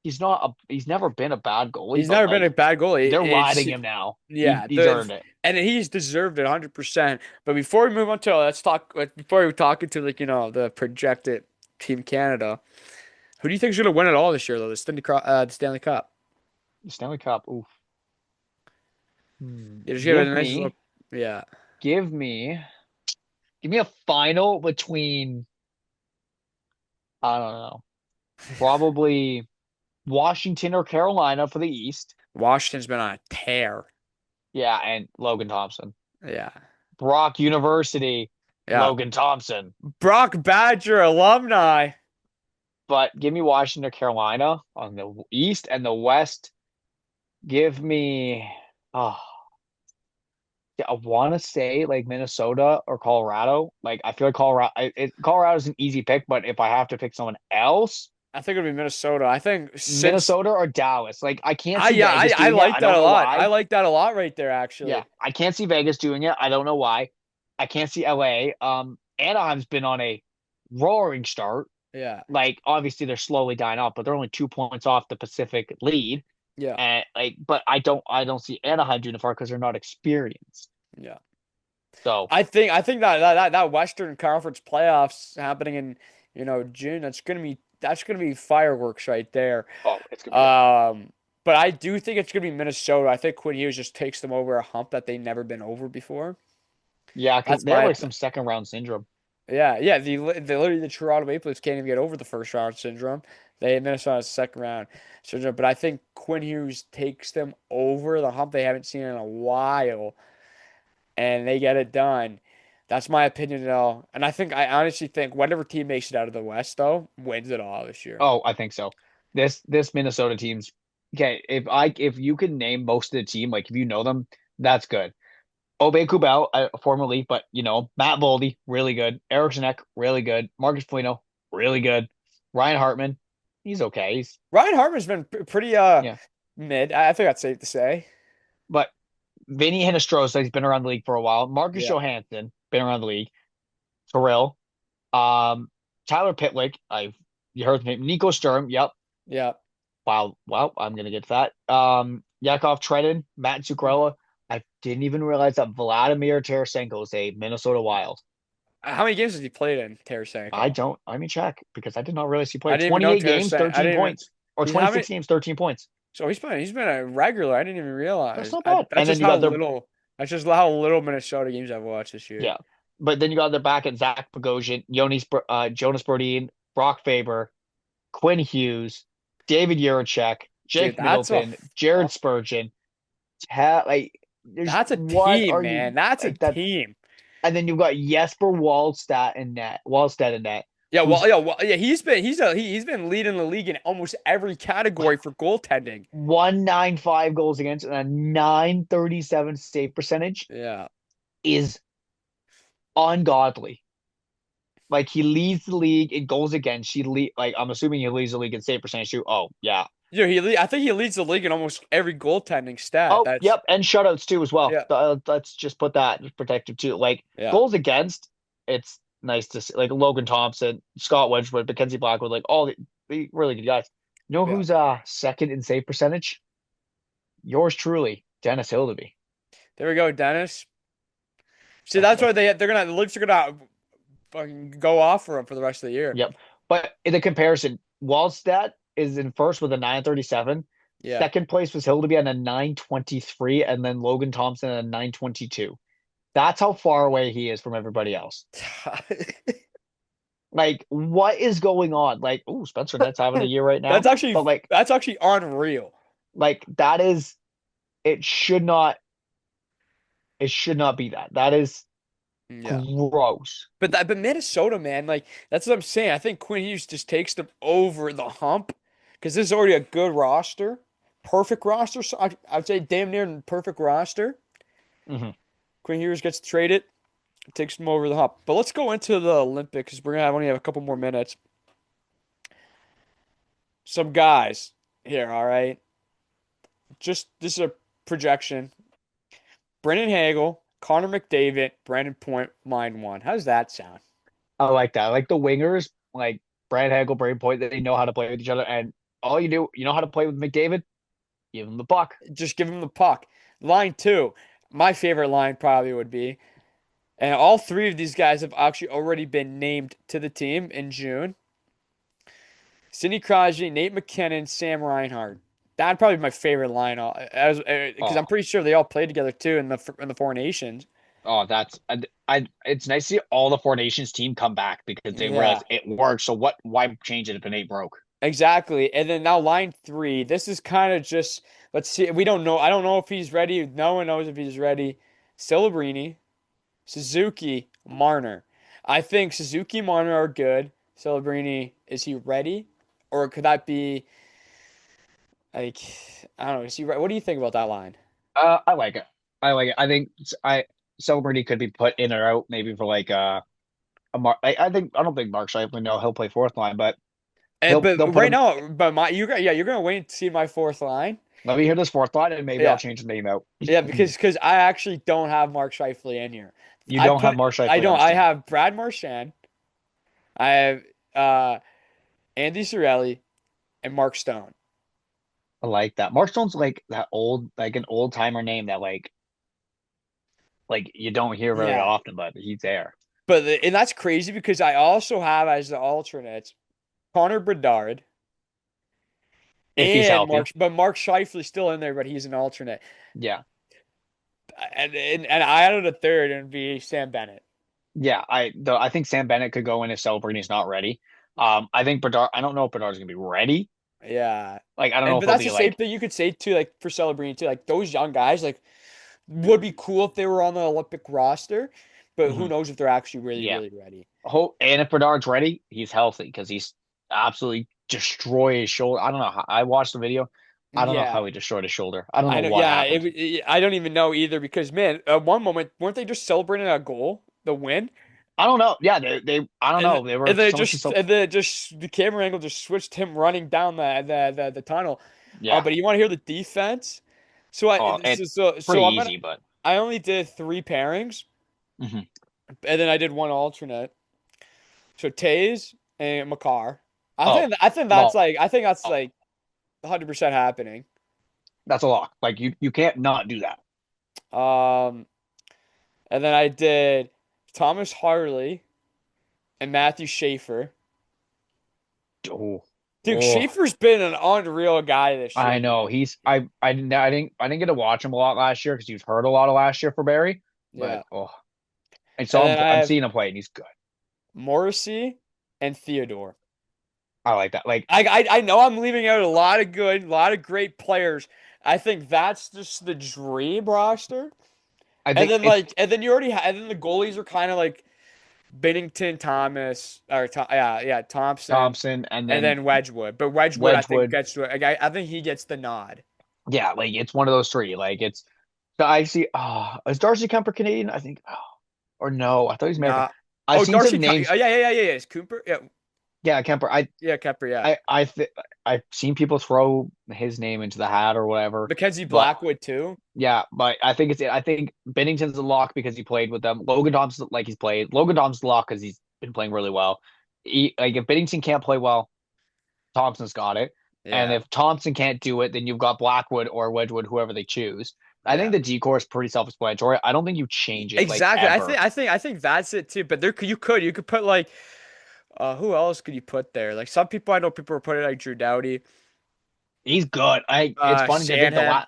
he's never been a bad goalie, He's but never been a like bad goalie. they're It's riding him now. yeah, He's earned it. and he's deserved it 100%. But before we move on to let's talk before we talk into like the projected Team Canada, who do you think is going to win it all this year though? The Stanley Cup. The Stanley Cup. Oof. You just give it Give a nice look. me, Yeah. give me, give me a final between I don't know, probably Washington or Carolina for the East. Washington's been on a tear. Yeah, and Logan Thompson. Yeah. Brock University, Yeah. Logan Thompson. Brock Badger alumni. But give me Washington or Carolina on the East and the West. Give me, oh, yeah, I want to say like Minnesota or Colorado. Like I feel like Colorado's an easy pick, but if I have to pick someone else, I think it'll be Minnesota. I think since Minnesota or Dallas. Like I can't I see yeah, Vegas I doing it. like I that don't a know lot. I why. like that a lot right there Yeah, actually. I can't see Vegas doing it. I don't know why. I can't see LA. Anaheim's been on a roaring start. Yeah. Like obviously they're slowly dying off, but they're only 2 points off the Pacific lead. Yeah. And like, but I don't see Anaheim doing it far because they're not experienced. Yeah. So, I think that Western Conference playoffs happening in, June, that's gonna be fireworks right there. oh, it's gonna be good. But I do think it's gonna be Minnesota. I think Quinn Hughes just takes them over a hump that they've never been over before. Yeah, because That's they have my like some second round syndrome. yeah. The Toronto Maple Leafs can't even get over the first round syndrome. They had Minnesota's second round syndrome, but I think Quinn Hughes takes them over the hump they haven't seen in a while, and they get it done. That's my opinion, though. And I honestly think whatever team makes it out of the West, though, wins it all this year. Oh, I think so. This Minnesota team's okay. If you can name most of the team, like if you know them, that's good. Obey Kubel, a former Leaf, but Matt Boldy, really good. Eriksson Ek, really good. Marcus Foligno, really good. Ryan Hartman, he's okay. Ryan Hartman's been pretty Yeah, mid. I think that's safe to say. but Vinny Hinostroza, he's been around the league for a while. Marcus Yeah. Johansson, been around the league. Terrell, um, Tyler Pitlick, you heard the name. Nico Sturm, yep. Yeah. Wow, well, I'm gonna get to that. Yakov Trenin, Matt Zuccarello. I didn't even realize that Vladimir Tarasenko is a Minnesota Wild. How many games has he played in I Tarasenko? don't. Let me check because I did not realize he I played didn't even know 28 games, Tarasenko. I 13 didn't even. points, or He's how 26 many? games, 13 points. So he's been a regular. I didn't even That's realize. not bad. That's And then just you how got their little. That's just how little Minnesota games I've watched this year. yeah, but then you got their back at Zach Bogosian, Jonas Brodin, Brock Faber, Quinn Hughes, David Jiricek, Dude, Jake Middleton, Jared Spurgeon. Like there's that's a what team, are you man. That's a like that? team. And then you've got Jesper Wallstedt in net, Yeah, who's yeah. He's been leading the league in almost every category for goaltending. 195 goals against and a 937 save percentage Yeah. is ungodly. Like he leads the league in goals against. Like I'm assuming he leads the league in save percentage too. Oh yeah. I think he leads the league in almost every goaltending stat. Oh That's yep, and shutouts too as well. yeah, Let's just put that protective too. Like yeah, goals against, it's nice to see. Like Logan Thompson, Scott Wedgwood, Mackenzie Blackwood, like all the really good guys. You know yeah. who's second in save percentage? Yours truly, Dennis Hildeby. There we go, Dennis. See, That's that's it. why the Leafs are gonna fucking go off for him for the rest of the year. Yep. But in the comparison, Wallstedt is in first with a 937. Yeah. Second place was Hildeby on a 923, and then Logan Thompson at a 922. That's how far away he is from everybody else. Like, what is going on? Like, oh, Spencer Nett's having a year right That's now. actually But that's actually unreal. that is it should not be that. That is Yeah. gross. But Minnesota, man, like that's what I'm saying. I think Quinn Hughes just takes them over the hump because this is already a good roster, perfect roster. So I'd say damn near perfect roster. Hmm. Quinn Hughes gets traded, takes them over the hump. But let's go into the Olympics because we're gonna only have a couple more minutes. some guys here, all right? Just this is a projection. Brennan Hagel, Connor McDavid, Brandon Point, line one. How does that sound? I like that. I like the wingers, like Brad Hagel, Brady Point, they know how to play with each other. And all you do, you know how to play with McDavid? Give him the puck. Just give him the puck. Line two, my favorite line probably would be, and all three of these guys have actually already been named to the team in June. Sidney Crosby, Nate McKinnon, Sam Reinhart. That'd probably be my favorite line, as because I'm Oh, pretty sure they all played together too in the Four Nations. oh, that's it's nice to see all the Four Nations team come back because they Yeah, realize it works. So what? Why change it if it ain't broke? exactly. And then now line three. This is kind of just let's see. We don't know. I don't know if he's ready. No one knows if he's ready. Celebrini, Suzuki, Marner. I think Suzuki, Marner are good. Celebrini, is he ready, or could that be like I don't know? Is he right? What do you think about that line? I like it. I like it. I think I Celebrity could be put in or out maybe for like a Mark. I think I don't think Mark Scheifele. No, he'll play fourth line, but And, but they'll put right him. now, but my you yeah, you're gonna wait to see my fourth line. Let me hear this fourth line, and maybe I'll Yeah, change the name out. yeah, because I actually don't have Mark Scheifele in here. You don't have Mark I Scheifele on don't. this I team. have Brad Marchand. I have Andy Cirelli and Mark Stone. I like that. Mark Stone's like that old, like an old timer name that like you don't hear very Yeah, often, but he's there and that's crazy because I also have as the alternates Connor Bedard if he's and healthy. Mark Scheifele's still in there, but he's an alternate. Yeah, And I added a third and it'd be Sam Bennett. yeah. I think Sam Bennett could go in if Celebrini not ready. I think Bedard. I don't know if Bedard's gonna be ready. Yeah. Like I don't know And if but he'll that's the be same like. thing you could say too, like for Celebrini too. Like those young guys, like would be cool if they were on the Olympic roster, but who Mhm. knows if they're actually really, Yeah. really ready. And if Bedard's ready, he's healthy because he's absolutely destroy his shoulder. I don't know how I watched the video. I don't know Yeah. how he destroyed his shoulder. I don't know I know. what Yeah. happened. I don't even know either because man, at one moment weren't they just celebrating a goal, the win, I don't know. Yeah, they I don't know. They were so much so. and then it just the camera angle just switched him running down the tunnel. Yeah. But you want to hear the defense? So Oh, it's so pretty easy, but I only did three pairings mhm. and then I did one alternate. So Taze and Makar. Oh, well, I think that's oh, like 100% happening. that's a lock. Like you can't not do that. Um, and then I did Thomas Harley and Matthew Schaefer. Oh, Dude, oh, Schaefer's been an unreal guy this year, I know. man. He's I didn't get to watch him a lot last year because you've heard a lot of last year for Barry, but Yeah. oh, and And so then I I'm have seeing him play and he's good. Morrissey and Theodore. I like that. Like I know I'm leaving out a lot of great players. I think that's just the dream roster. I think it's And then you already have, and then the goalies are kind of like Bennington, Thomas, yeah, Thompson, Thompson and and then then Wedgwood. But Wedgwood, I think Wedgwood. gets to it. Like, I think he gets the nod. Yeah, like it's one of those three. Like it's so I see. Oh, is Darcy Kemper Canadian? I think. Oh, or no, I thought he's American. Nah. I've Oh, seen some Oh, names. yeah. It's Cooper. Yeah, Yeah, Kemper. yeah, Kepper. Yeah, I've seen people throw his name into the hat or whatever, Mackenzie but Blackwood too. yeah, but I think Bennington's a lock because he played with them. Logan Thompson, like he's played. Logan Thompson's a lock because he's been playing really well. Like if Bennington can't play well, Thompson's got it. And Yeah, if Thompson can't do it, then you've got Blackwood or Wedgwood, whoever they choose. I think yeah. the decor is pretty self-explanatory. I don't think you change it like Exactly. ever. I think that's it too. But you could put like who else could you put there? Like some people I know people were putting like Drew Doughty, He's good. It's funny to think the Sanham, last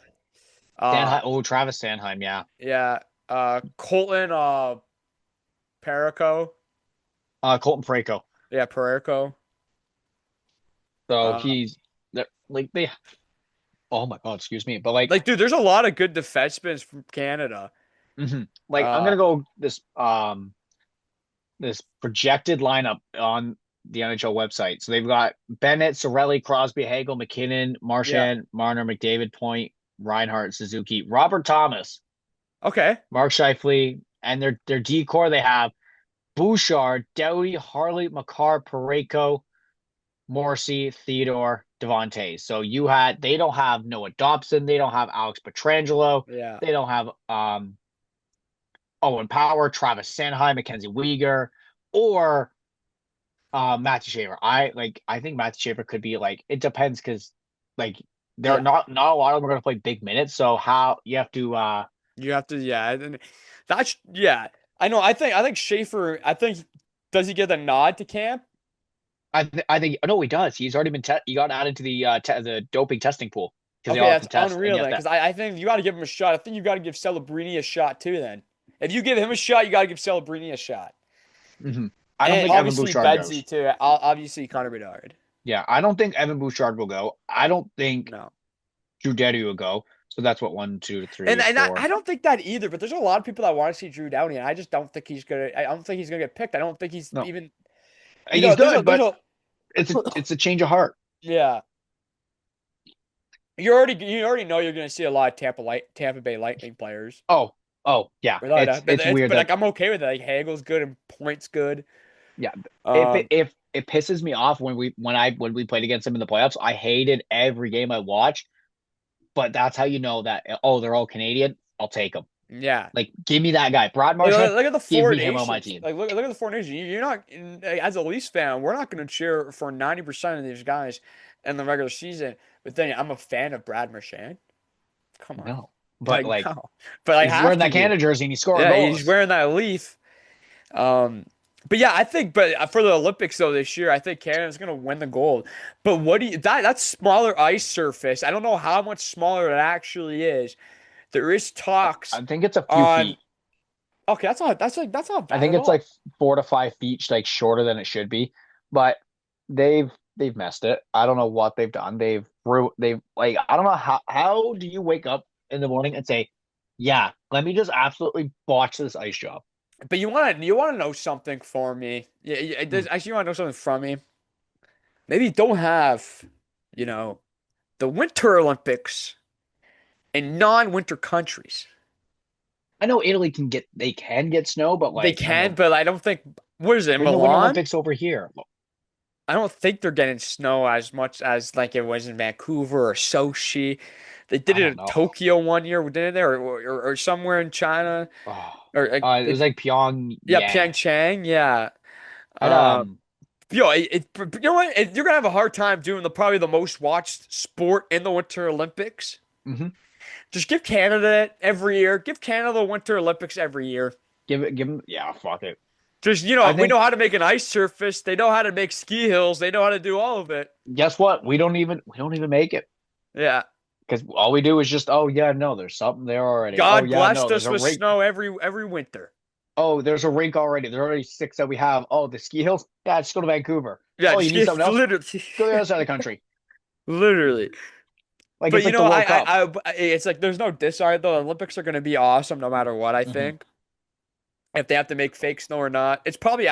uh Sanheim. Oh, Travis Sanheim, yeah. yeah, Colton Perico. Colton Franco. Yeah, Perico. So Uh he's like they. Oh my God, excuse me. But like dude, there's a lot of good defensemen from Canada. like I'm Uh gonna go this projected lineup on the NHL website. So they've got Bennett, Sorelli, Crosby, Hagel, McKinnon, yeah. Marchand, Marner, McDavid, Point, Reinhart, Suzuki, Robert Thomas, Okay. Mark Scheifele, and their decor they have Bouchard, Doughty, Harley, Makar, Pareko, Morrissey, Theodore. Devontae. So they don't have Noah Dobson, they don't have Alex Petrangelo, Yeah. they don't have Owen Power, Travis Sanheim, Mackenzie Weegar, or Matthew Shaver. I think Matthew Shaver could be like it depends because like there are Yeah. not a lot of them are gonna play big minutes. So how you have to You have to, yeah. And that's, yeah. I know. I think Schaefer, does he get a nod to camp? I think no he does. He's already been he got added to the doping testing pool because they Okay, all have that's to test and unreal you have then. to Because I think you got to give him a shot. I think you got to give Celebrini a shot too then. If you give him a shot, you got to give Celebrini a shot. Mhm. I don't And think Evan obviously Bouchard Bedsy goes. too. Obviously Connor Bedard. Yeah, I don't think Evan Bouchard will go. I don't think No. Drew Doughty will go. So that's what one, two, And three, and I, four. I don't think that either, but there's a lot of people that want to see Drew Downey, and I just don't think he's gonna. I don't think he's gonna get picked. I don't think he's No, even. he's good, There's but a it's a change of heart. yeah. You already know you're gonna see a lot of Tampa Bay Lightning players. Oh, oh yeah. Without that, It's weird but that like I'm okay with it. Like Hagel's good and Point's good. yeah. Um, If it pisses me off when we played against them in the playoffs, I hated every game I watched. But that's how you know that oh they're all Canadian. I'll take them. yeah. Like give me that guy, Brad Marchand. Look at the Give four me him on my nations. team. Like look at the four nations. You're not as a Leafs fan. We're not going to cheer for 90% of these guys in the regular season. But then I'm a fan of Brad Marchand. Come on, No, but like like no, but I he's have wearing to that be. Canada jersey and he's scoring Yeah, he's goals. wearing that Leaf. Um, but yeah, I think. But for the Olympics though this year, I think Canada's going to win the gold. But what do you that's smaller ice surface? I don't know how much smaller it actually is. There is talks I think it's a few on. feet. Okay, that's not I bad think at it's all. like 4 to 5 feet, like shorter than it should be. But they've messed it. I don't know what they've done. They've like I don't know how do you wake up in the morning and say, yeah, let me just absolutely botch this ice job. But you want to know something for me? Yeah, Hmm. actually, you want to know something from me? Maybe don't have, you know, the Winter Olympics in non-winter countries. I know Italy can get snow, but They like I can, mean, but I don't think. What is it, bring the Winter Milan? Olympics over here. I don't think they're getting snow as much as like it was in Vancouver or Sochi. They did I it don't in know. Tokyo one year, didn't they? Or somewhere in China, Oh, or it was like yeah, Pyongyang. Pyeongchang, yeah. I'd Um, you know what? You're gonna have a hard time doing probably the most watched sport in the Winter Olympics. mhm. Just give Canada it every year. Give Canada the Winter Olympics every year. Give him yeah, fuck it. Just I we know think how to make an ice surface. They know how to make ski hills. They know how to do all of it. guess what? We don't even make it. Yeah. Because all we do is just, oh yeah, no, there's something there already. Oh God yeah, no, blessed there's us a with rink. snow every winter. Oh, there's a rink already. There's already six that we have. Oh, the ski hills. Yeah, just go to Vancouver. Yeah, Oh, you just need something get else? literally, Go to the other side of the country. literally. Like But it's you like the know, World Cup. it's like there's no disart though. The Olympics are going to be awesome no matter what. I Hmm. think if they have to make fake snow or not, it probably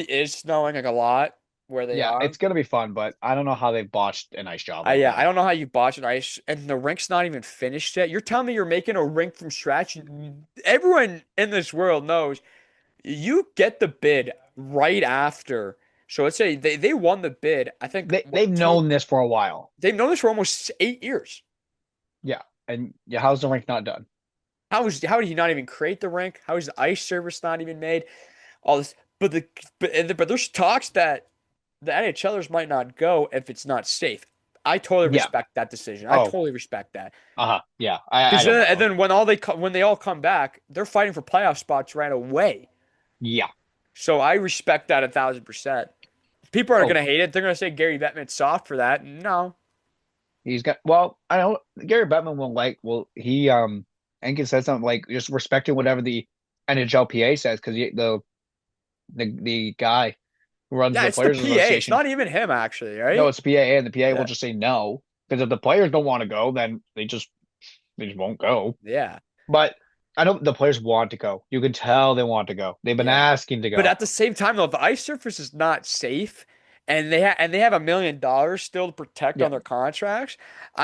is snowing like a lot where they Yeah, are. it's gonna be fun, but I don't know how they botched a nice job over Yeah, I there. don't know how you botch an ice and the rink's not even finished yet. You're telling me you're making a rink from scratch? Everyone in this world knows you get the bid right after. So let's say they won the bid. I think They've known this for a while. they've known this for almost 8 years. Yeah, and yeah, how's the rink not done? How did he not even create the rink? How is the ice service not even made? All this, but there's talks that the NHLers might not go if it's not safe. I totally Yeah. respect that decision. I Oh, totally respect that. uh-huh. Yeah, I Because don't and blame them. then when they all come back, they're fighting for playoff spots right away. Yeah. So I respect that 1,000%. People aren't Oh, gonna hate it. They're gonna say Gary Bettman's soft for that. No. he's got well, I don't Gary Bettman will like well he I think he said something like just respecting whatever the NHLPA says because the guy who runs Yeah, the it's the Players PA. It's Association. not even him actually, No, right? it's PA and the PA will Yeah. just say no because if the players don't want to go, then they just won't go. Yeah. But I know the players want to go. You can tell they want to go. They've been Yeah. asking to But go. at the same time though, if the ice surface is not safe and they have $1 million still to protect Yeah. on their contracts,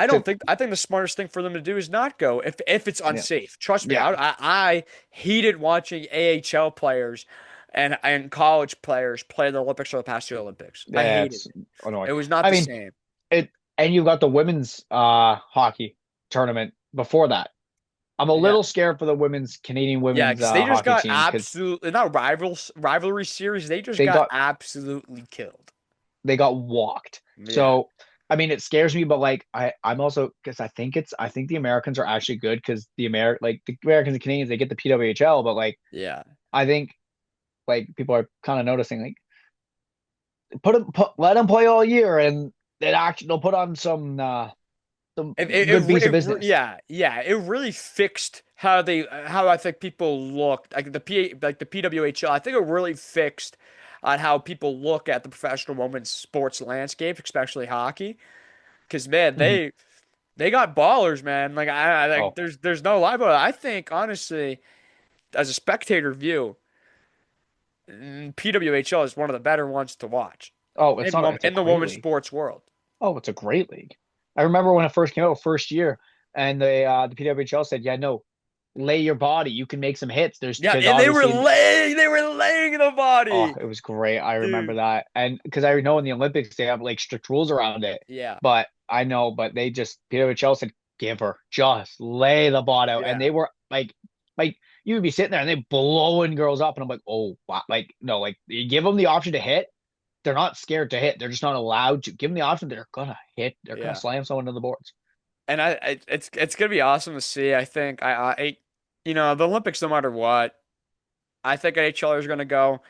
To, I think the smartest thing for them to do is not go if it's yeah. unsafe. Trust me, Yeah. I hated watching AHL players and college players play the Olympics for the past two Olympics. I Yeah, hated it's it. annoying. It was not I the mean, same. it and you've got the women's hockey tournament before that. I'm a Yeah. little scared for the Canadian Yeah, women's because they just hockey got team because absolutely not rivalry series. They just they got got absolutely killed. they got walked. Yeah. So I mean, it scares me, but like I'm also because I think the Americans are actually good because the Americans and Canadians they get the PWHL, but like Yeah. I think like people are kind of noticing like let them play all year and it actually they'll put on some good piece of business. Yeah. It really fixed how I think people looked like the PWHL. I think it really fixed on how people look at the professional women's sports landscape, especially hockey. Because man, Mhm. they got ballers, man. Like I like Oh, there's no lie about it. I think honestly, as a spectator view, PWHL is one of the better ones to watch oh, it's a in the great women's league. sports world. Oh, it's a great league. I remember when it first came out, first year, and the PWHL said, "Yeah, no, lay your body. You can make some hits." There's Yeah, because and obviously, they were laying the oh, body, it was great. I remember dude. that, and because I know in the Olympics they have like strict rules around it, Yeah, but I know, but they just PWHL said, "Give her, just lay the ball out," and yeah, they were like you would be sitting there and they blowing girls up, and I'm like, oh, wow. Like no, like you give them the option to hit. They're not scared to hit. They're just not allowed to. Give them the option. They're gonna hit. They're gonna yeah. slam someone to the boards. And it's gonna be awesome to see. I think the Olympics, no matter what, I think NHL is gonna go.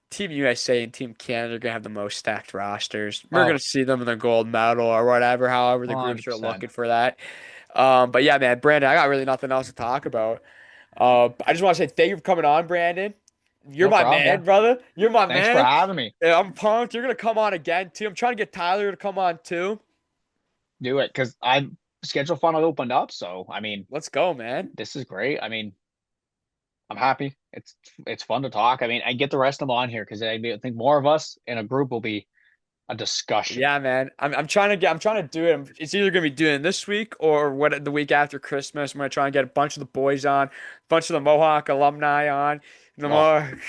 Team USA and Team Canada are gonna have the most stacked rosters. We're gonna Oh, see them in the gold medal or whatever, however the groups are 100%. looking for that. But yeah, man, Brandon, I got really nothing else to talk about. I just want to say thank you for coming on, Brandon. You're No my problem. man, Yeah. brother. You're my Thanks for man. having me. Yeah, I'm pumped. You're gonna come on again too. I'm trying to get Tyler to come on too. Do it because I'm schedule funnel opened up. So I mean, Let's go, man. this is great. I mean, I'm happy. It's fun to talk. I mean, I get the rest of them on here because think more of us in a group will be a discussion. Yeah, man. I'm trying to do it. It's either gonna be doing this week or what the week after Christmas. I'm gonna try and get a bunch of the boys on, a bunch of the Mohawk alumni on. The Oh, more,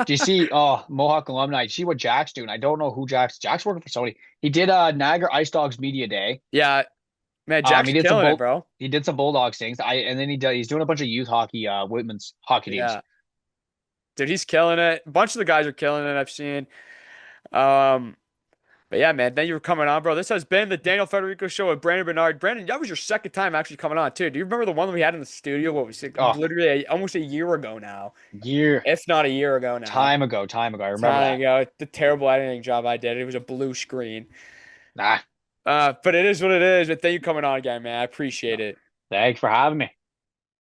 do you see? Oh, Mohawk alumni. See what Jack's doing? I don't know who Jack's working for somebody. He did Niagara Ice Dogs Media Day. yeah, man. He Jack's did killing it, bro. he did some Bulldogs things. And then he's doing a bunch of youth hockey, women's hockey teams. Yeah, dude, he's killing it. A bunch of the guys are killing it. I've seen. Um, but yeah, man. Thank you for coming on, bro. This has been the Daniel Federico Show with Brandon Bernard. Brandon, that was your second time actually coming on too. Do you remember the one that we had in the studio? What was it? Oh, Literally almost a year ago now, year if not a year ago now. time ago. I remember Time that. ago, the terrible editing job I did. It was a blue screen. Nah, But it is what it is. But thank you for coming on again, man. I appreciate no. it. Thanks for having me.